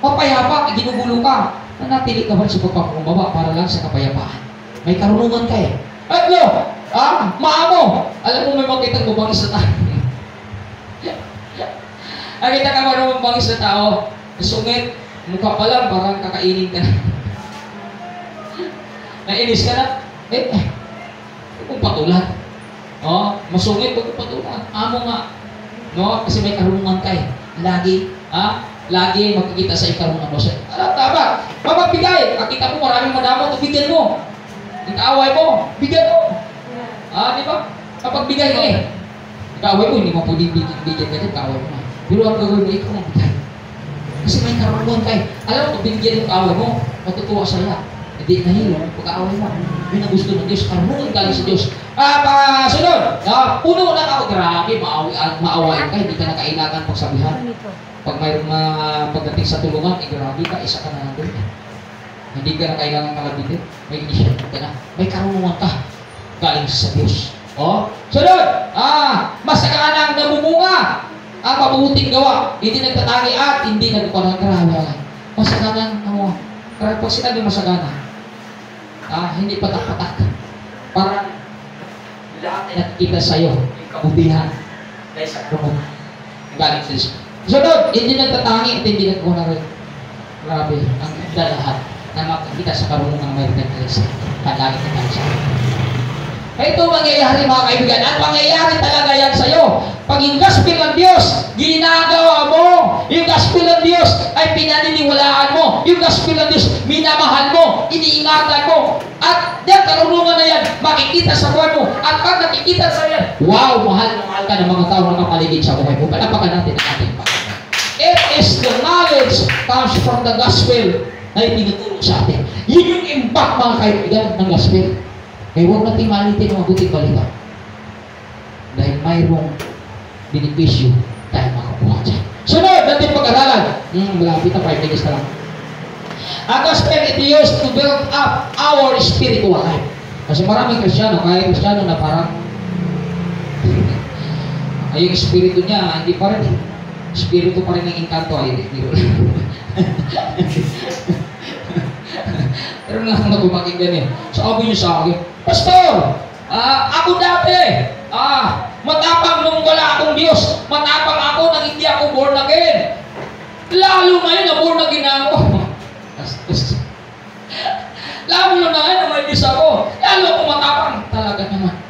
mapayapa, ginugulo ka. Nanatili ka ba sa pagpapakumbaba para lang sa kapayapaan? May karunungan ka eh. Atlo, maamo. Alam mo may makitang bumangis sa tao. Nakita ka ba naman bumangis sa tao? Sungit, mukha pa lang, parang kakainin ka na. Nainis ka na? Kung patulan. Masungit, kung patulan. Amo nga. No? Kasi may karunungan ka eh. Lagi makikita sa ikarunungan mo siya. Tama. Mapagbigay. Kakita mo maraming madamot, bigyan mo. Ang kaaway mo, bigyan mo. Di ba? Kapag bigay ka eh. Kaaway mo, hindi mo pwede bigyan ka din, kaaway mo. Pero ang gagawin mo, ikaw magbigay. Kasi may karunungan ka eh. Alam mo, bigyan yung kaaway mo, matutuwa sa'yo. Hindi nahilo, pag-aaway mo. Yun ang gusto ng Diyos. Karunungan galing sa Diyos. Sunod. Puno na ako. Grabe, maawain ka. Hindi ka na kailangan pagsabihan. Pag mayroong pagdating sa tulungan, grabe ka, isa ka na nandun. Hindi ka na kailangan kalabitin. May initiative ka na. May karunungan ka. Galing sa Diyos. Sunod. Masaganang namumunga. Ang mabuting gawa. Hindi nagtatangi at hindi nagpapanang. Grabe. Masaganang namumunga. Pag sinabi masagana, hindi patak-patak. Parang lahat ay nakikita sa'yo, yung kabutihan dahil sa karunungan. Galing sa Diyos. Sunod, hindi nagtatangi at hindi nagkuha rin. Grabe, ang ganda lahat na makikita sa karunungan ng mayroon ng Diyos. Kadalin na tayo sa akin. Ito mangyayari mga kaibigan at mangyayari talaga yan sa'yo. Pag yung gospel ng Diyos, ginagawa mo. Yung gospel ng Diyos ay pinaniniwalaan mo. Yung gospel ng Diyos, minamahal mo, iniingatan mo. At yan, karunungan na yan, makikita sa buhay mo. At pag nakikita sa yan, wow, mahal na mahal ka ng mga tao na kapaligid sa buhay mo. Palapakan natin ang ating Panginoon. It is the knowledge comes from the gospel na itinuturo sa atin. Yun yung impact mga kaibigan ng gospel. Kaya huwag natin malitin ang mabuting balita. Dahil mayroong benepisyo tayo makakuha dyan. Sunod, natin pag-aralan. Malapit na 5 minutes na lang. Ang gospel is used to build up our spiritual life. Kasi maraming Kristiyano, kaya Kristiyano na parang ay yung espiritu niya, hindi pa rin. Espiritu pa rin ng engkanto ay hindi. Pero nga akong nagpapakinggan eh. Sabi niyo sa akin, Pastor, ako dati, matapang nung wala akong Diyos. Matapang ako nang hindi ako born again. Lalo ngayon na born again ako. Lalo na ngayon na may Diyos ako. Lalo akong matapang. Talaga naman.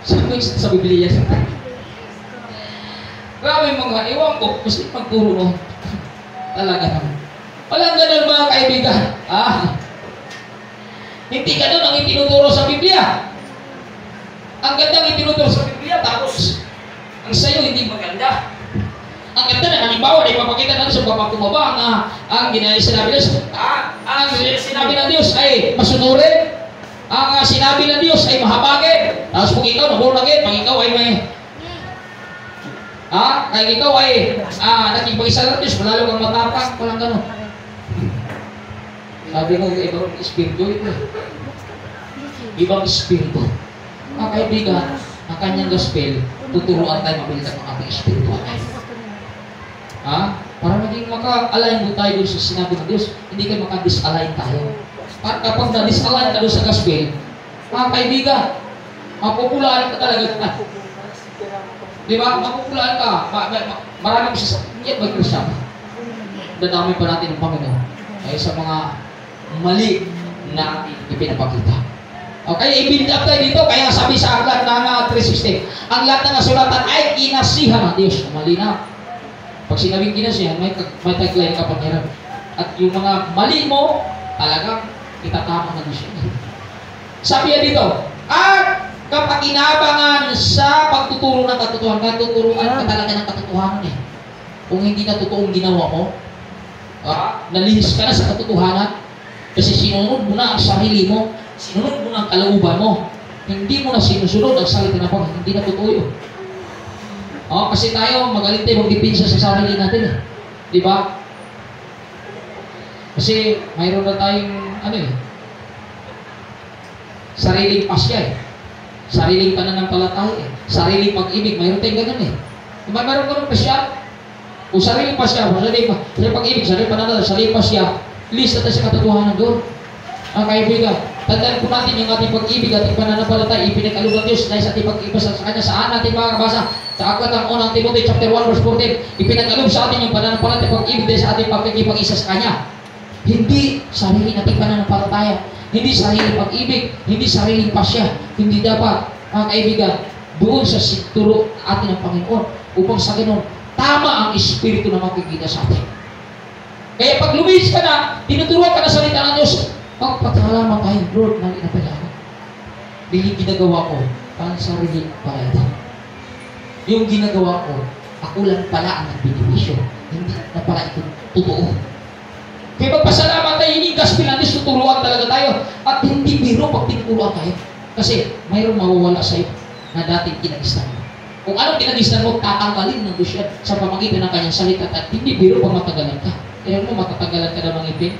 Sabi sa Biblia. Grabe mga, ewan ko, gusto magturo mo. Talaga naman. Walang ganun mga kaibigan. Hindi ganun ang itinuturo sa Biblia. Ang ganda ang itinuturo sa Biblia, tapos ang sayo hindi maganda. Ang ganda na halimbawa na ipapakita natin sa baba kumaba ang sinabi ng Diyos. Ang sinabi ng Diyos ay masunurin. Ang sinabi ng Diyos ay mahabagin. Tapos kung ikaw nabulagin, pag ikaw ay may kaya ikaw ay nakipag-isa ng Diyos, malalo kang matapang, walang gano'n. Sabi ko, ibang espiritu ito. Ibang espiritu. Mga kaibigan, ang kanyang gospel, tuturuan tayo mabilis ang ating espiritu. Para maging maka-align mo tayo doon sa sinabi ng Diyos, hindi kayo maka-disalign tayo. Para kapag na-disalign ka doon sa gospel, mga kaibigan, mapupulaan ka talaga. Di ba? Mapupulaan ka. Maraming yan may Kristiyan. Dadami pa natin ang Panginoon ay sa mga mali na ipinapakita. Okay, i-build up tayo dito. Kaya sabi sa aklat ng 360, ang lahat ng nasulatan ay kinasihan ng Diyos. Malinaw. Pag sinabing kinasihan, may tagline ka pangyarap. At yung mga mali mo, talagang itatama ng Diyos. Sabi yan dito, at kapakinabangan sa pagtuturo ng katotohanan, katuturuan ka talaga ng katotohanan eh. Kung hindi na totoong ginawa mo, nalihis ka na sa katotohanan, kasi sinunod mo na ang sarili mo, sinunod mo na ang kalooban mo, hindi mo na sinusunod ang salita ng Panginoon, hindi na totoo yun. Kasi tayo, magaling tayo magdipinsa sa sarili natin eh. Di ba? Kasi mayroon na tayong, sariling pasya eh. Sariling pananampalataya eh. Sariling pag-ibig, mayroon tayong ganun eh. Diba mayroon ka ng pasya? Kung sariling pasya, sariling pag-ibig, sariling pananampalataya, sariling pasya, list na tayo sa katotohanan doon. Ang kaibigan, tandaan po natin yung ating pag-ibig, ating pananampalataya, ipinag-alog ng Diyos dahil sa ating pag-ibig sa Kanya. Saan natin makakabasa? Sa aklat ng unang Timothy chapter 1 verse 14, ipinag-alog sa atin yung pananampalataya, pag-ibig dahil sa ating pagkikipag-isa sa Kanya. Hindi sarili nating pananampalataya, hindi sariling pag-ibig, hindi sariling pasya, hindi dapat, mga kaibigan, doon sa turo atin ng Panginoon upang sa ganoon, tama ang Espiritu na makikita sa atin. Kaya pag lumihis ka na, tinuturuan ka na salita ng Diyos, magpatalaman tayo, Lord, nang inapala ko. Dili ginagawa ko, para sarili pala ito. Yung ginagawa ko, ako lang pala ang nagbinibisyo. Hindi na pala ito totoo. Kaya magpasalamat tayo, hindi gospel ng Diyos, tuturuan talaga tayo. At hindi biro pag tinuturuan tayo. Kasi mayroong mawawala sa'yo na dating kinagistan mo. Kung anong kinagistan mo, tatanggalin ng Diyos yan sa pamagitan ng kanyang salita. At hindi biro pag matagalan ka. Kaya mo, matatagalan ka na mga ipin.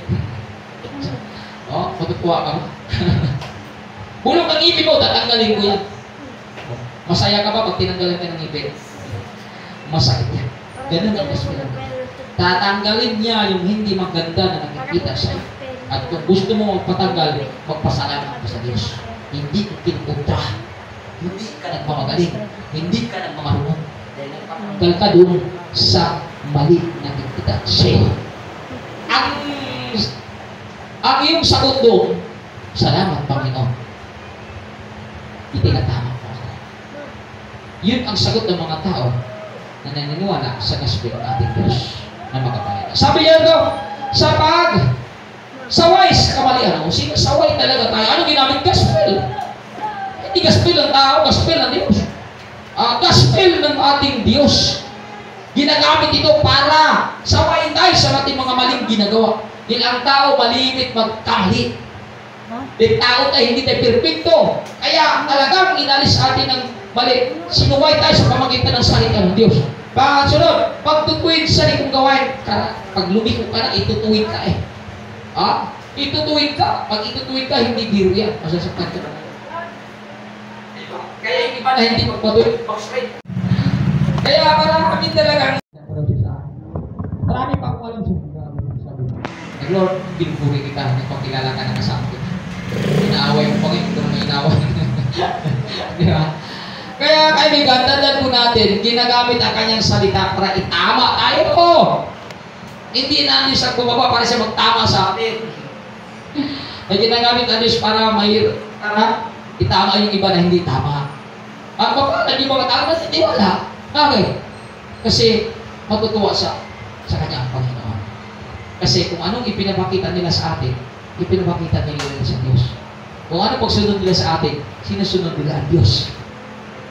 Matutuwa ka mo. Bulong ng ipin mo, tatanggalin ko yan. Masaya ka ba pag tinanggalan ka ng ipin? Masakit yan. Ganun ang gospel. Tatanggalin niya yung hindi maganda na nakikita sa'yo. At kung gusto mo magpatanggal, magpasalamat ka sa Diyos. Hindi ko kinukontra. Hindi ka nagmamagaling. Hindi ka nagmamarunong. Dahil nagpatanggal ka doon sa mali na nakikita sa'yo. Ang iyong sagot doon, salamat Panginoon. Itinatama ko ako. Yun ang sagot ng mga tao na naniniwala sa gospel ng ating Diyos na makapanginoon. Sabi niya ito, saway sa kamalian mo, saway talaga tayo. Ano ginamit? Gospel. Hindi gospel ng tao, gospel ng Diyos. Gospel ng ating Diyos. Ginagamit ito para sawayin tayo sa ating mga maling ginagawa. Dahil ang tao malimit magkahit. Dahil tao tayo, hindi tayo perfecto. Kaya talagang inalis atin ng mali. Sinuway tayo sa pamagitan ng salita ng Diyos. Sunod, pagtutuwid sa likong gawain, pag lumiko ka na, itutuwid ka eh. Itutuwid ka. Pag itutuwid ka, hindi biro yan. Masasaktan ka na. Kaya yung iba na hindi magpatuloy mag-straight. Kaya marami talagang marami pa akong alam sa Lord, pinupuri kita, nagpakilala ka na kasama ko. Inaaway mo pa ngayon, ito na inaaway. Di ba? Kaya kaibigan, tandaan po natin, ginagamit ang kanyang salita para itama tayo po. Hindi na ang Diyos ang bumaba para siya magtama sa atin. Ay ginagamit ang Diyos para itama yung iba na hindi tama. Ang baba, hindi mga tao na hindi wala. Okay. Kasi matutuwa sa kanya ang Panginoon. Kasi kung anong ipinapakita nila sa atin, ipinapakita nila sa Diyos. Kung ano pagsunod nila sa atin, sinusunod nila ang Diyos.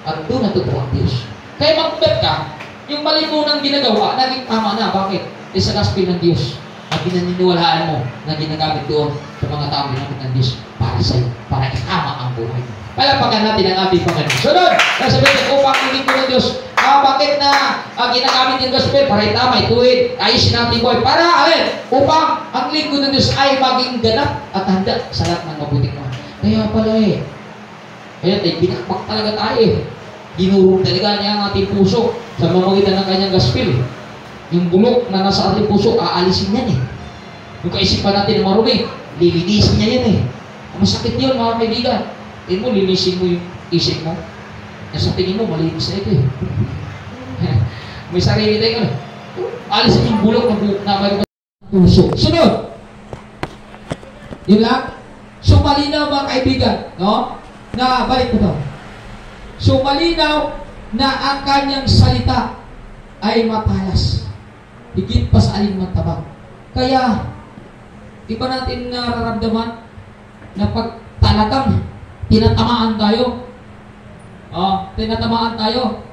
At doon natutuwa ang Diyos. Kaya mag-bet ka, yung mali mo nang ginagawa, naging tama na. Bakit? Sa gospel ng Diyos. At pinaniniwalaan mo na ginagamit doon sa mga tao ginamit ng Diyos para sa'yo, para itama ang buhay. Palapakan natin ang ating Panginoon. Sunod! Sasabihin, upang ang lingkod ng Diyos. Bakit na ginagamit yung gospel? Para itama, ituwid, ayusin natin buhay. Para, upang ang lingkod ng Diyos ay maging ganap at handa sa lahat ng mabuting mga. Kaya pala kaya binakbak talaga tayo Dinurong talaga niya ang ating puso sa mamagitan ng kanyang gospel. Yung bulok na nasa ating puso, aalisin yan Yung kaisipan natin na marumi, lilinisin niya yan Masakit yun mga kaibigan. Tingin mo, linisin mo yung isip mo. Nasa tingin mo, malinis na ito May sarili tayo alisin yung bulok na may puso. Sunod! Yun lang. So malinaw mga kaibigan, no? Na balik ko to. So malinaw na ang kanyang salita ay matalas. Higit pa sa alinmantabang. Kaya, iba natin nararamdaman na pag talagang tinatamaan tayo,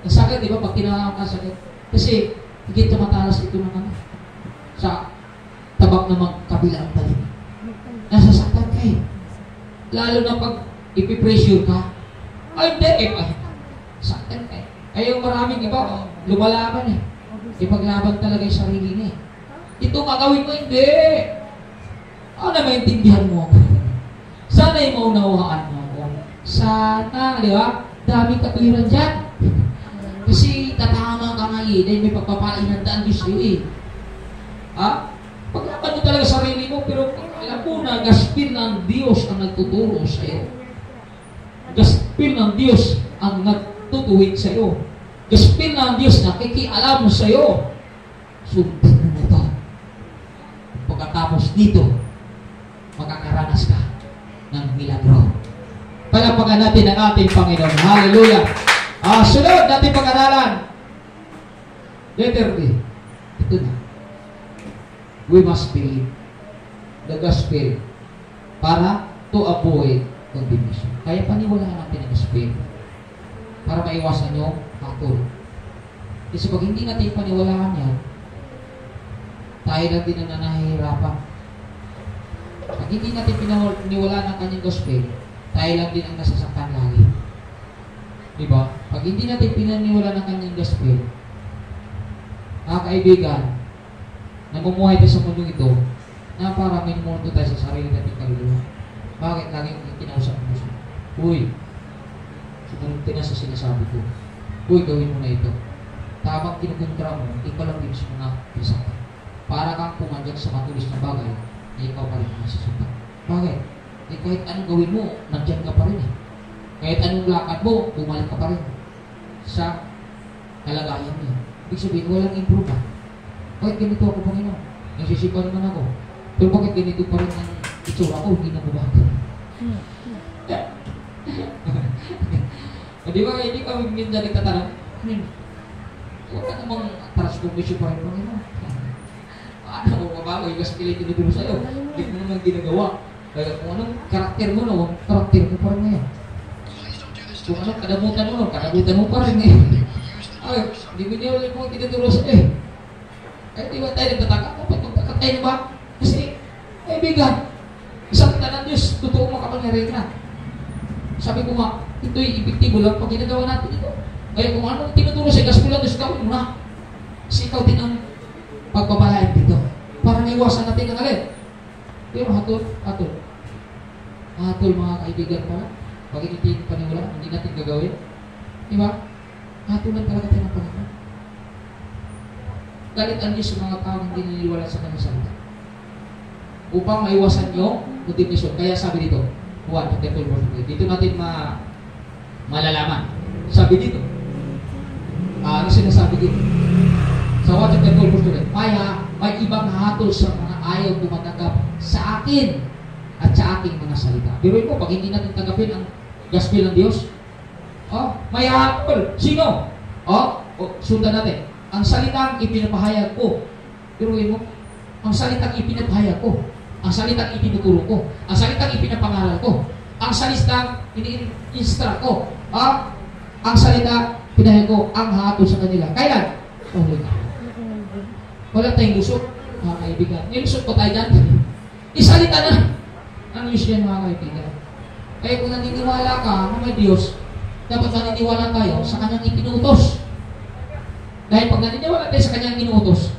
sakit, di ba? Pag tinatamaan ka, sakit. Kasi, higit na matalas ito naman sa tabak ng kabilang balik. Nasasaktan ka Lalo na pag ipipressure ka, ay hindi, saktan ka Kaya yung maraming iba, lumalaban Ipaglaban talaga yung sarili niya Ito magawin mo, hindi. Sana maintindihan mo ako. Sana yung maunawaan mo ako. Sana, di ba? Daming katwiran dyan. Kasi tatama ka nga dahil may pagpapainandaan Diyos sa'yo Paglaban mo talaga sarili mo, pero alam mo na, gaspil ng Diyos ang nagtuturo sa'yo. Gaspil ng Diyos ang nagtutuwid sa'yo. Gaspil ng Diyos na kikialam sa'yo. Sundin mo ito. Pagkatapos dito, makakaranas ka ng milagro. Palapakan natin ang ating Panginoon. Hallelujah! Sunod natin pag-aralan. Letter D. Ito na. We must believe the gospel para to avoid condemnation. Kaya paniwalaan natin ang gospel para maiwasan yung hatol. Kasi pag hindi natin paniwalaan yan, tayo lang din ang nanahihirapan. Pag hindi natin piniwalaan ang kanyang gospel, tayo lang din ang nasasaktan lagi. Diba? Pag hindi natin pinaniwalaan ang kanyang gospel, mga kaibigan, namumuhay tayo sa mundong ito, na parang minumundo tayo sa sarili natin kaluluwa. Bakit laging kinausap mo siya? Uy, sumunod ka na sa sinasabi ko. Uy, gawin mo na ito. Tamang kinukontra mo, ikaw lang din sa mga pisaka. Para kang pumandag sa matulis na bagay, na ikaw pa rin masasaktan. Bakit? Kahit anong gawin mo, nandyan ka pa rin Kahit anong lakad mo, bumalik ka pa rin sa kalagayan niya. Ibig sabihin, walang improvement. Bakit ganito ako, Panginoon? Nagsisipan naman ako. Pero bakit ganito pa rin ang itsura ko, hindi na babago? Di ba, hindi ka minsan nagtatanong, huwag ka namang transformation pa rin, Panginoon. Ano mo mabago, yung gospel ay tinuturo sa'yo. Hindi mo naman ginagawa. Kaya kung anong karakter mo na, karakter mo pa rin ngayon. Kung anong kadamutan mo pa rin ngayon. Ay, hindi mo niya ulit mo tinuturo sa'yo Kaya di ba tayo nagtataka? Dapat magtakatay na ba? Kasi, bigan, isang kita ng Diyos, totoo makapangyarihan na. Sabi ko nga, ito'y epektibo lang pag ginagawa natin ito. Kaya kung anong tinuturo sa gospel ng Diyos, gawin mo na. Kasi ikaw din ang pagbabalaan dito. Para naiwasan natin ang alin. Pero hatol mga kaibigan pala. Pag hindi paniwala, hindi natin gagawin. Di ba? Hatulan talaga tayo ng Panginoon. Galit ang Diyos sa mga tao hindi naniniwala sa kanyang salita. Upang maiwasan yung condemnation. Kaya sabi dito, 1:12. Dito natin malalaman. Sabi dito, ano sinasabi dito? Sa 1:12, may ibang hatol sa mga ayaw tumatanggap sa akin at sa aking mga salita. Biruin mo, pag hindi natin tanggapin ang gospel ng Diyos, may hatol. Sino? Sundan natin. Ang salitang ipinapahayag ko. Biruin mo, ang salitang ipinapahayag ko. Ang salitang itinuturo ko. Ang salitang ipinapangaral ko. Ang salitang ini-instruct ko. Ang salita pinahayag ko ang hatol sa kanila. Kailan? Wala tayong lusot, mga kaibigan. Nilusot pa tayo dyan. Isalita na. Ang news yan, mga kaibigan. Kaya kung naniniwala ka na may Diyos, dapat naniniwala tayo sa kanyang ipinutos. Dahil pag naniniwala tayo sa kanyang inutos,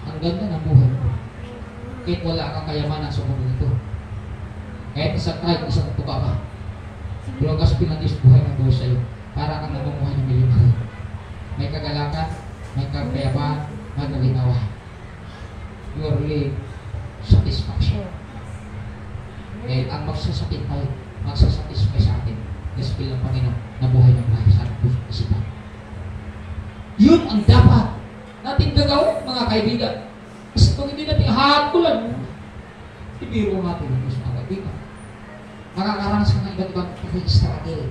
ang ganda ng buhay. Kahit wala kang kayamanan sa mundo nito. Kahit isang tribe, isang tuka ka. Pero ang gospel ng Diyos, buhay ng buhay sa'yo. Para kang namumuhay ng milyon. May kagalakan, may kagayabaan, may kalinawa. You are really satisfaction. Dahil ang magsasatisfy sa atin, gospel ng Panginoon na buhay ng buhay sa ating puso isipan. Yun ang dapat natin gagawin, mga kaibigan. Kasi kung hindi natin hatulan, ibiro natin ang Diyos, mga kaibigan. Makakaranas ka ng iba't ibang struggle.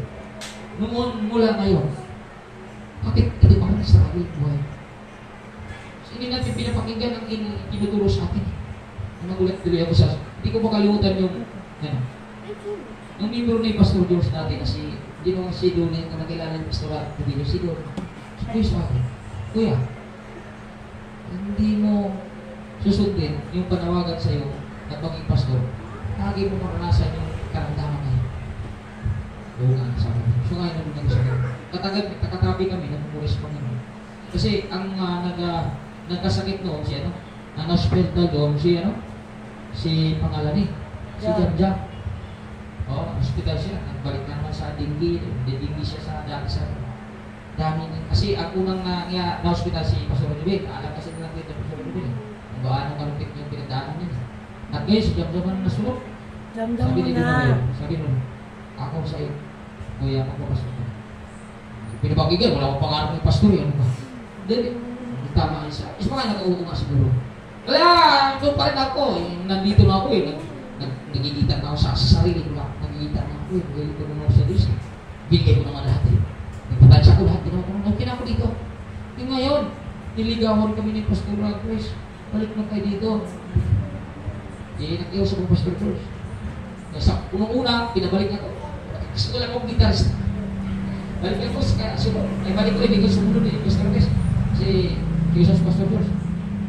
Noon mula ngayon, bakit ito pa rin struggle buhay? So, hindi natin pinapakinggan ang tinuturo sa atin. Nagulat tuloy ako sa, hindi ko makalimutan yung, ang membro ni Pastor George natin na hindi mo si Doon, kung nakilala ni Pastor George, si Doon. Sabi sa akin, Kuya, hindi mo susundin yung panawagan sa iyo at maging pastor, lagi mo maranasan yung karamdaman ngayon. Doon nga sa akin. So ngayon naman nag-usap. Kakatabi kami, nagpupulis pa naman. Kasi ang nagkasakit noon, ang hospital doon, si pangalan si Jam. Hospital siya. Nagbalik naman sa Dinggi. Dinggi siya sa dati sa dami. Kasi ang unang na-hospital si Pastor Rodrigo, alam kasi nila dito Pastor Rodrigo. Kung gaano kalupit yung pinagdaanan niya. At ngayon, si Jam ang nasulok. Sabi nito na ngayon, sabi nun, ako sa iyo, Kuya, magpapasok ko. Pinabagigan, wala akong pangarap ng pastor, ano ba? Hindi, tama siya. Is mga nag-uuto nga siguro. Wala, doon pa rin ako. Nandito na ako nagigita na ako sa sarili ko lang. Nagigita na ako Nagigita na ako sa Diyos. Bigay ko naman lahat Napatansya ko lahat. Ginawa ko dito. Yung ngayon, niligawan kami ni Pastor Chris. Balik na kayo dito. Nag-iusap ko Pastor Chris. Sa unang-una, pinabalik ako. Kasi ko lang akong gitarista. Balik ako balik ko hindi ko sumunod Pastor Chris. Si Jesus Pastor Chris.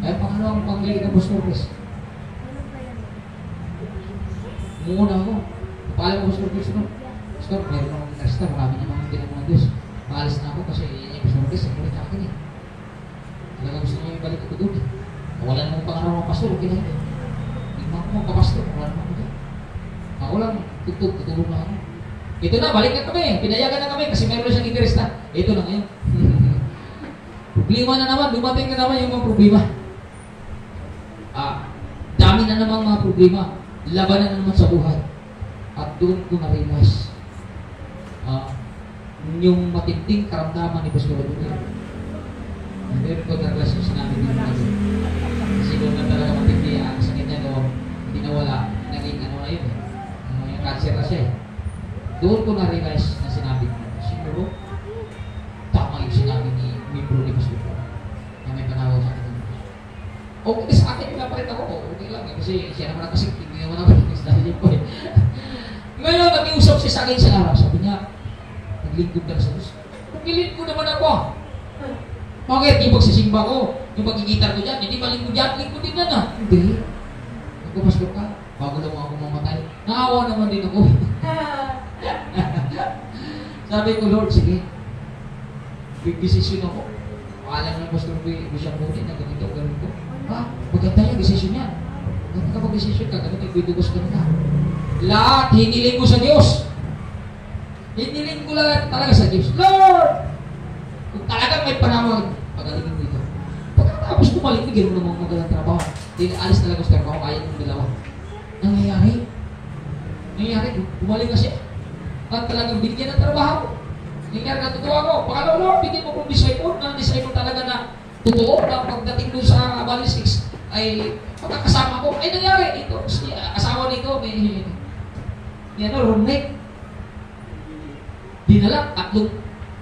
Ay, pangalawang panggaling ng Pastor Chris. Muna ako. Paalam ko Pastor Chris nun. Pastor, meron akong gitarista. Marami niya mga ginagawa Diyos. Maalis na ako kasi yung Pastor Chris, ang kulit sa akin Talaga gusto niya yung balik ako doon Wala namang pangalawang pastor, okay na yun. Hindi mo ako magpapastor, wala naman ako dyan. Ako lang, tutulong na ako. Ito na, balik na kami. Pinayagan na kami kasi meron siyang interest na. Ito na ngayon. Problema na naman, dumating na naman yung mga problema. Dami na naman mga problema. Labanan na naman sa buhay. At doon ko na-realize yung matinding karamdaman ni Pastor Rodrigo. Meron ko na-realize yung sinabi din natin. Kasi doon na talaga matindi ang sakit niya doon. Hindi na wala. Naging na yun yung cancer na siya Doon ko na-realize na sinabi ko. Siguro, tama yung sinabi ni membro ni Pastor na may panawag sa akin. Okay, sa akin wala pa rin ako. Okay lang kasi siya naman kasi hindi naman ako dahil ko Ngayon, nag-iusap siya sa akin sa araw. Sabi niya, naglingkod ka sa Diyos. Naglingkod naman ako. Bakit? Yung pagsisimba ko, yung pagkigitar ko dyan, hindi ba lingkod dyan? Lingkod din yan Hindi. Nagpapastor ka, bago lang ako mamatay. Naawa naman din ako. Sabi ko, Lord, sige. Big decision ako. Alam ng Pastor Bishop Moody na ganito. Maganda yung decision yan. Ganito ka pag-decision ka, ganito yung bidugos ka na. Lahat, hiniling mo sa Diyos. Hiniling ko lang talaga sa Diyos, Lord! Kung talagang may panawag, pagalingin mo ito. Pagkatapos bumalik, bigyan mo namang magalang trabaho. Hindi alis talaga sa trabaho, kaya ng dalawa. Nangyayari, bumalik na siya. At talagang binigyan ng trabaho. Nangyayari na totoo ako. Pakalaw, Lord, bigyan mo kong disciple, ng disciple talaga na totoo, na pagdating doon sa Bali 6, ay pagkakasama ko, ay nangyari ito. Asawa nito, may roommate. Dinala, tatlong,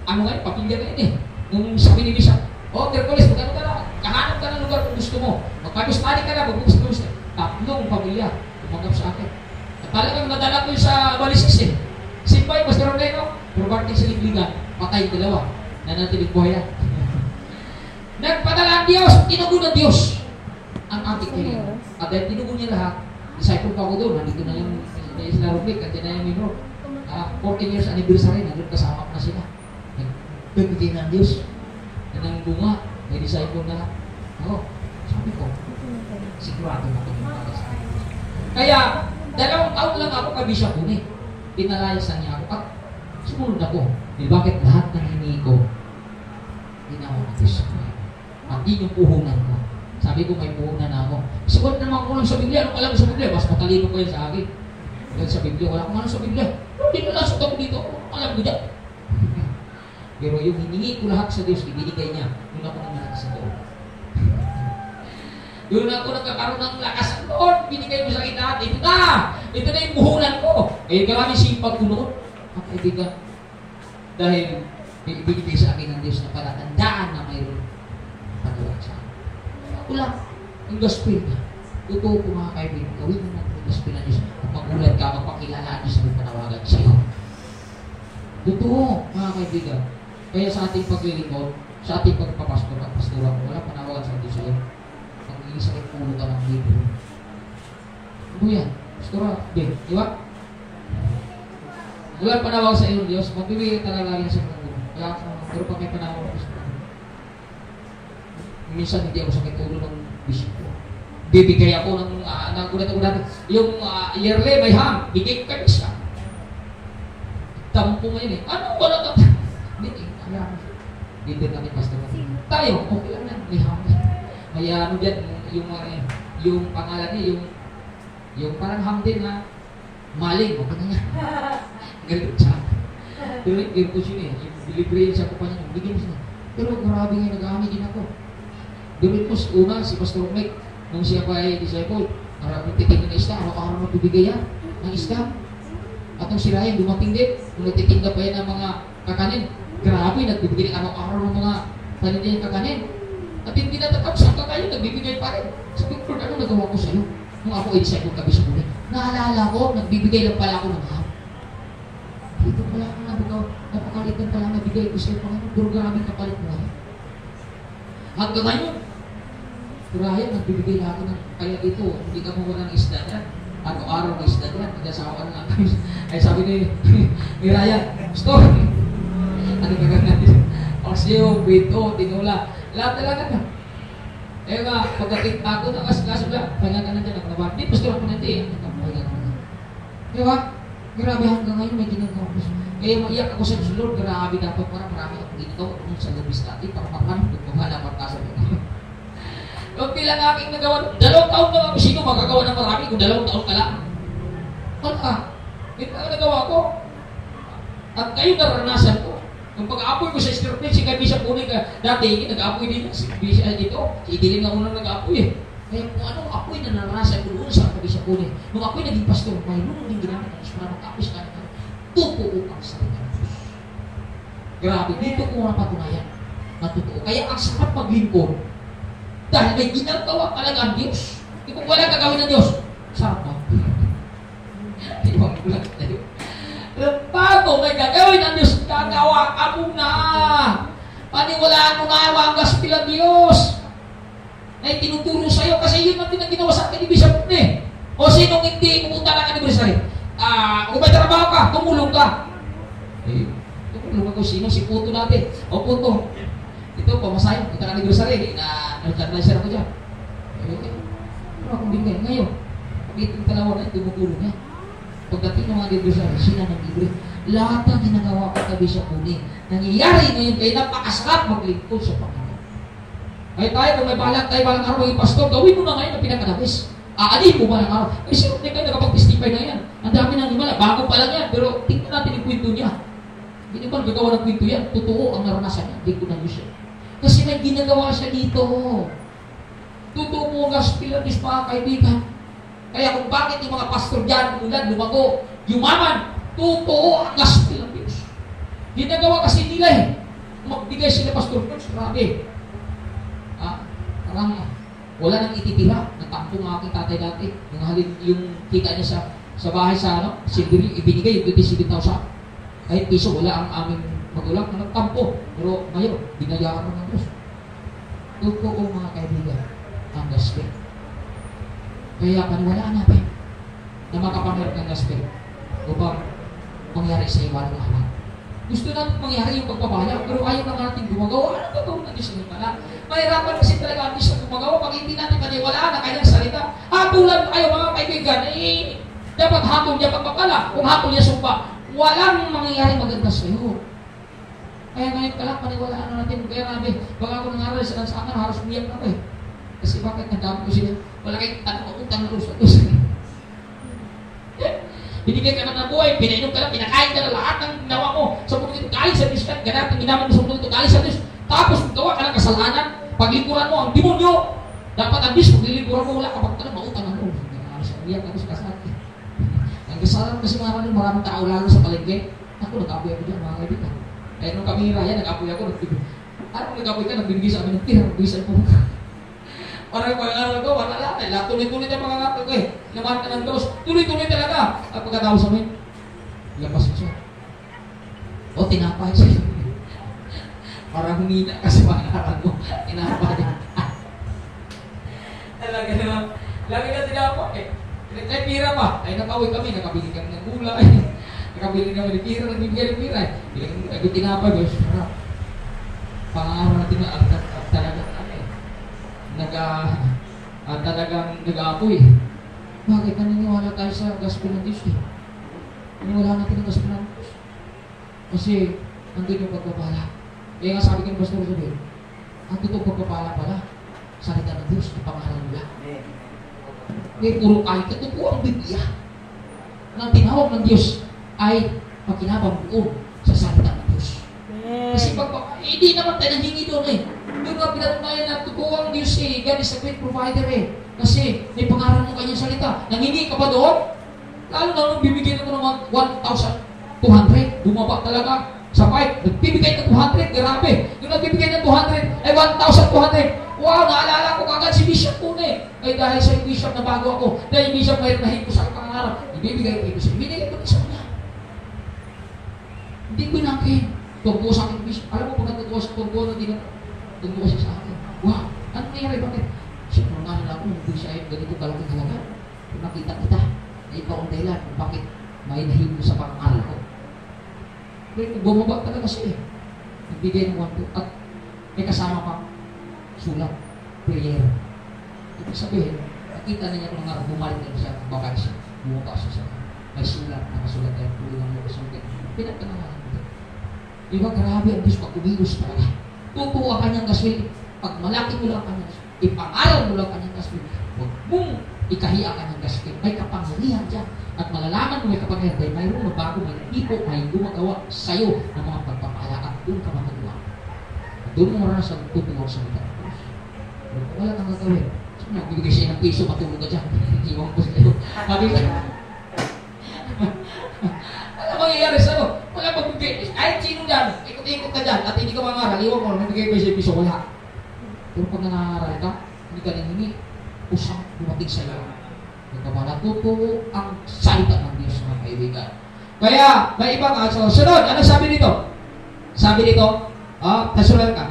pamilya ka yun eh. Nung sabi ni Bishop, Tercoles, magano ka na, kahanap ka ng lugar kung gusto mo. Magpapistali ka na, magpapistali ka. Tatlong pamilya, tumanggap sa akin. At talagang nadala ko yung sa Balisis eh. Simpay, Pastor Orleno, property sa ligligan, patay dalawa, nanatilig buhay. Nagpadala ang Diyos, tinugo ng Diyos ang ating kailangan. At dahil tinugo niya lahat, disciple pa ako doon, nandito na yung Isla Rubik, at na yung Minro. 14 years anniversary, nandun kasama na sila. Nagbibigay ng Diyos. Yan ang bunga, may disciple na. Ako, sabi ko, sigurado na kami para sa akin. Kaya, 2 taon lang ako kay Bishop Pune. Pinalayasan niya ako at sumunod ako. Bakit lahat ng hinihingi ko, ginawa ng Diyos ko. Pati yung puhunan ko. Sabi ko, may puhunan na ako. Sumunod naman ko lang sa Biblia. Anong alam ko sa Biblia? Mas matalino ko yan sa akin. Dahil sa Biblia, wala akong alam sa Biblia. Hindi na lasot ako dito. Alam ko dyan. Pero yung hiningi ko lahat sa Diyos, ibinigay niya. Doon ako nang malakas sa Lord. Doon ako nagkakaroon ng lakas sa Lord. Binigay mo sa akin lahat. Ito na! Ito na yung buhunan ko. Eh, maraming sipag ko noon. Ang kaibigan. Dahil ibinigay sa akin ng Diyos na palatandaan na mayroon pagawag sa akin. Ako lang. Yung gospel na. Totoo ko mga kaibigan. Gawin mo natin yung gospel na Diyos. At magulat ka, magpakilala Diyos na panawagan sa iyo. Totoo, mga kaibigan. Kaya sa ating paglilingkod, sa ating pagpapastor at pastoran, wala panawagan sa Diyos sa'yo. Pag-iisakit pulo ka ng libro. Ano yan? Pastora, di ba? Wala panawagan sa iyo, Diyos. Magbibigay talaga rin sa mga kaya pero pag may panawagan sa iyo, minsan hindi ako sakit ulo ng bishop ko. Bibigay ako ng yung yearly may ham, bigay ko kayo siya. Tampo ngayon eh. Ano? Wala ka? Hindi eh. Dito kami pastor. Tayo, okay lang yan. May ham. May ano dyan, yung pangalan niya, yung parang ham din na maling. Okay na yan. Galit siya. Pero yung puso niya, yung delivery sa kumpanya niya, bigyan siya. Pero grabe nga nag-aami din ako. Doon po una, si Pastor Mike, nung siya pa ay disciple, maraming titigil na isda, araw-araw magbibigay yan ng isda. At nung si Ryan dumating din, nung nagtitinda pa yan ng mga kakanin, grabe, nagbibigay araw-araw ng mga paninda yung kakanin. At hindi natatapos ang kakanin, nagbibigay pa rin. Sabi ko, ano nagawa ko sa'yo? Nung ako ay disciple kabi sa muli, naalala ko, nagbibigay lang pala ako ng ham. Dito pala ako nabagaw, napakalitan pala nabigay ko sa'yo, Panginoon, pero grabe kapalit mo. Hanggang ngayon, Ryan, nagbibigay lang ako ng, kaya dito, hindi ka mawala ng isda yan. Araw-araw ng isda yan, nag-asawa ka na lang. Ay sabi ni Ryan, stop! Ano ka natin? Orsyo, bito, tinula, lahat talaga na. Eh ba, pagdating ako na kaso ba, pahinga ka na dyan, naman. Di, pastor ako natin, pahinga ka na. Eh ba, grabe hanggang ngayon may ginagawa ko. Kaya maiyak ako sa Lord, grabe dapat marami akong ginagawa kung sa labis natin, para makan, magmamalaman ka sa mga. Kung bilang aking nagawa, 2 taon na ako, sino magagawa ng marami kung 2 taon ka lang? Wala. Ito ang nagawa ko. At kayo naranasan ko. Nung pag-aapoy ko sa Stirpin, si kay Bishop Pune, dati nag-aapoy din si Bishop dito. Si Idilim na unang nag-aapoy eh. Kaya kung anong apoy na naranasan ko doon sa Bishop Pune, nung apoy naging pastor, may nung din ginamit ang Diyos para mag-apoy sa kanila. Totoo ang salita ng Diyos. Grabe, dito ko napatunayan. Matotoo. Kaya ang sarap maglingkod. Dahil may ginagawa talaga ang Diyos. Kung wala gagawin ng Diyos, sarap mo. Ibang bulan tayo. Bago may gagawin ng Diyos, gagawa ka muna. Paniwalaan mo nga ang gospel ng Diyos na itinuturo sa'yo kasi yun ang ginawa sa akin ni Bishop Pune. O sinong hindi pumunta ng anniversary? Kung may trabaho ka, tumulong ka. Tumulong ako sino? Si Puto natin. O Puto, ito pamasahin, punta ng anniversary, nag-advisor ako dyan. Ano akong binigay? Ngayon, itong 2 na tumutulong niya. pagdating ng mga libre sa sila ng libre. Lahat ng ginagawa ko tabi sa punin. Nangyayari ngayon kayo napakasarap maglingkod sa Panginoon. Kaya tayo, kung may balang tayo balang araw maging pastor, gawin mo na ngayon ang pinakanabis. Aanin mo balang araw. Eh, sino kayo nakapag-testify na yan? Ang dami ng himala. Bago pa lang yan. Pero tingnan natin yung kwento niya. Hindi ba nagagawa ng kwento yan? Totoo ang naranasan niya. Lingkod ng Diyos yan. Kasi may ginagawa siya dito. Totoo mo ang gospel ng Diyos, mga kaibigan. Kaya kung bakit yung mga pastor dyan, ulan, lumago, yumaman, totoo ang gospel ng Diyos. Ginagawa kasi nila eh. Magbigay sila pastor Diyos, grabe. Parang wala nang ititira. Natampo ng aking tatay dati. Yung kita niya sa bahay sa Silvery, ibinigay yung 27,000. Kahit piso, wala ang aming magulang na nagtampo. Pero ngayon, binayaran ng Diyos. Totoo mga kaibigan, ang gospel. Kaya paniwalaan natin na makapangyari ng gospel upang mangyari sa iwan ng anak. Gusto natin mangyari yung pagpapahayag, pero ayaw na natin gumagawa. Ano gagawin ng Diyos ng pala? Mahirapan kasi talaga ang Diyos na gumagawa pag hindi natin paniwalaan na kanyang salita. Hatulan kayo mga kaibigan, dapat hatol niya pagpapala. Kung hatol niya sumpa, walang mangyayari maganda sa iyo. Kaya ngayon ka lang, paniwalaan na natin. Kaya nabi, baka ako nangaral sa lansangan, halos umiyak na ko eh. Kasi bakit nagdami ko siya? Wala kayong utang na sa Diyos. Binigay ka na ng buhay, pinainom ka lang, pinakain ka na lahat ng ginawa mo. Sa mundo ito, galing sa Diyos ka, ganap ang ginawa mo sa mundo ito, galing sa Diyos. Tapos, gawa ka ng kasalanan, paglingkuran mo ang demonyo. Dapat ang Diyos, paglilingkuran mo, wala kapag ka na mautang ang Diyos. Umiyak ako sa kasalanan. Ang kasalanan kasi maraming tao, lalo sa palengke. Ako, nag-apoy ako dyan, mga kaibigan. Kaya nung kami raya, nag-apoy ako, nag-apoy ka, nagbibigay sa amin ng tira, nagbibigay sa mo. Parang yung mga ko, wala lang. Tuloy-tuloy na mga ngato ko eh. Laman ka ng Diyos. Tuloy-tuloy talaga. At pagkatapos sa amin, labas ko siya. O, tinapay siya. Parang humina kasi mga naran mo. Tinapay. Talaga naman. Lagi na tinapay eh. Ay, pira pa. Ay, nakawin kami. Nakabili kami ng gulay. Nakabili kami ng pira. Nagbibigay ng pira eh. Bili tinapay. Pangaraw natin na talaga. Talagang nag-aapoy. Bakit naniniwala tayo sa gospel ng Diyos eh? Naniniwala natin ang gospel ng Diyos. Kasi, nandun yung pagpapala. Kaya nga sabi ko ng pastor sabi, ang totoong pagpapala pala, salita ng Diyos, ang pangalan nila. Kaya puro kahit totoo ang Biblia na tinawag ng Diyos ay makinabang doon sa salita ng Diyos. Kasi hindi naman tayo nanghingi doon eh. Doon nga pinatunayan na totoo ang Diyos eh. God is a great provider eh. Kasi may pangalan ng kanyang salita. Nanghingi ka ba doon? Lalo na nung bibigyan mo ng 1,200. Bumaba talaga sa 5. Nagbibigay ng 200. Grabe. Yung nagbibigay ng 200 ay 1,200. Wow, naalala ko kagad si Bishop po eh. Ay dahil sa Bishop na bago ako. Dahil Bishop mayroon na hito sa pangarap. Ibibigay ko siya. Ibinigay ko sa kanya. Hindi ko inangkin. Tungko sa akin, Bishop. Alam mo, pag natungko sa tungko na din tungko siya sa akin. Wow, ano nangyari? Bakit? Siyempre nga nila ako, hindi siya ay ganito kalaking halaga. Kung nakita kita, na ikaw ang dahilan kung bakit may nahimo sa pangaral ko. Pero bumaba talaga siya eh. Nagbigay ng 1,200 at may kasama pang sulat, prayer. Ibig sabihin, nakita na niya kung nga bumalik na siya, bakit siya, bumaba siya. May sulat, nakasulat tayo, tuloy lang yung kasulat. Pinagkanalan ko. Diba, grabe ang Diyos pag umilos talaga. Totoo ang kanyang gospel. Pag malaki mo lang ang kanyang gospel, ipangaral mo lang ang kanyang gospel, huwag mong ikahiya ang kanyang gospel. May kapangyarihan dyan. At malalaman mo may kapangyarihan dahil mayroong magbago, may tipo, may gumagawa sa'yo ng mga pagpapala at doon ka magagawa. At doon mo maranasan ang tutuwag sa mga Diyos. Pero kung wala kang gagawin, so nagbibigay siya ng piso, matulog ka dyan. Iwan ko sa'yo. Ano mangyayari sa'yo? Wala magbibigay. Kahit sino dyan, ikot-ikot ka dyan at hindi ka mangaral, iwan mo, nagbibigay ko siya piso, wala. Pero pag nangaral ka, hindi ka nangingi, usang dumating sa'yo. Nagpapala, totoo ang salita ng Diyos mga kaibigan. Kaya, may ibang sunod, ano sabi dito? Sabi dito, nasulat ka.